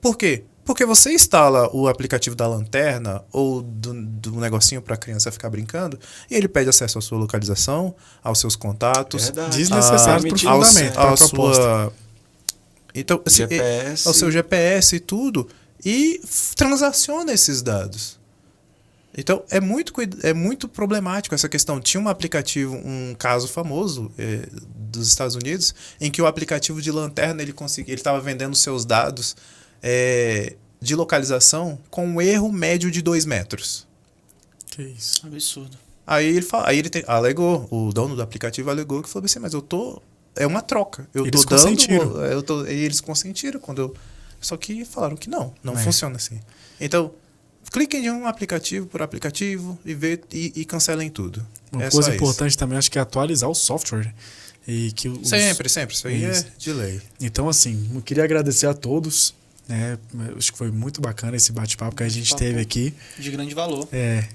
Por quê? Porque você instala o aplicativo da lanterna ou do negocinho para a criança ficar brincando e ele pede acesso à sua localização, aos seus contatos. Desnecessário para o fundamento, para a proposta. Então, GPS. Ao seu GPS e tudo. E transaciona esses dados. Então, é muito problemático essa questão. Tinha um aplicativo, um caso famoso dos Estados Unidos, em que o aplicativo de lanterna ele estava vendendo seus dados de localização com um erro médio de 2 metros. Que isso. Absurdo. Aí ele alegou, o dono do aplicativo alegou que falou assim, mas é uma troca. Eles consentiram. E eles consentiram só que falaram que não funciona assim. Então, cliquem em um aplicativo por aplicativo e cancelem tudo. Uma coisa importante também, acho que é atualizar o software. Sempre. Isso aí é de lei. Então, assim, eu queria agradecer a todos. Acho que foi muito bacana esse bate-papo que a gente teve aqui. De grande valor.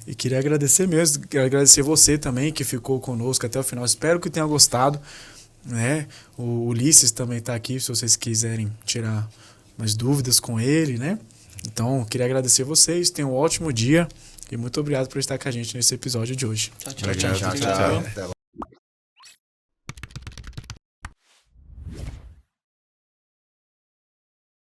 E queria agradecer mesmo. Quero agradecer você também que ficou conosco até o final. Espero que tenha gostado. O Ulisses também está aqui, se vocês quiserem tirar mais dúvidas com ele, né? Então, queria agradecer vocês. Tenham um ótimo dia e muito obrigado por estar com a gente nesse episódio de hoje. Tchau. Tchau.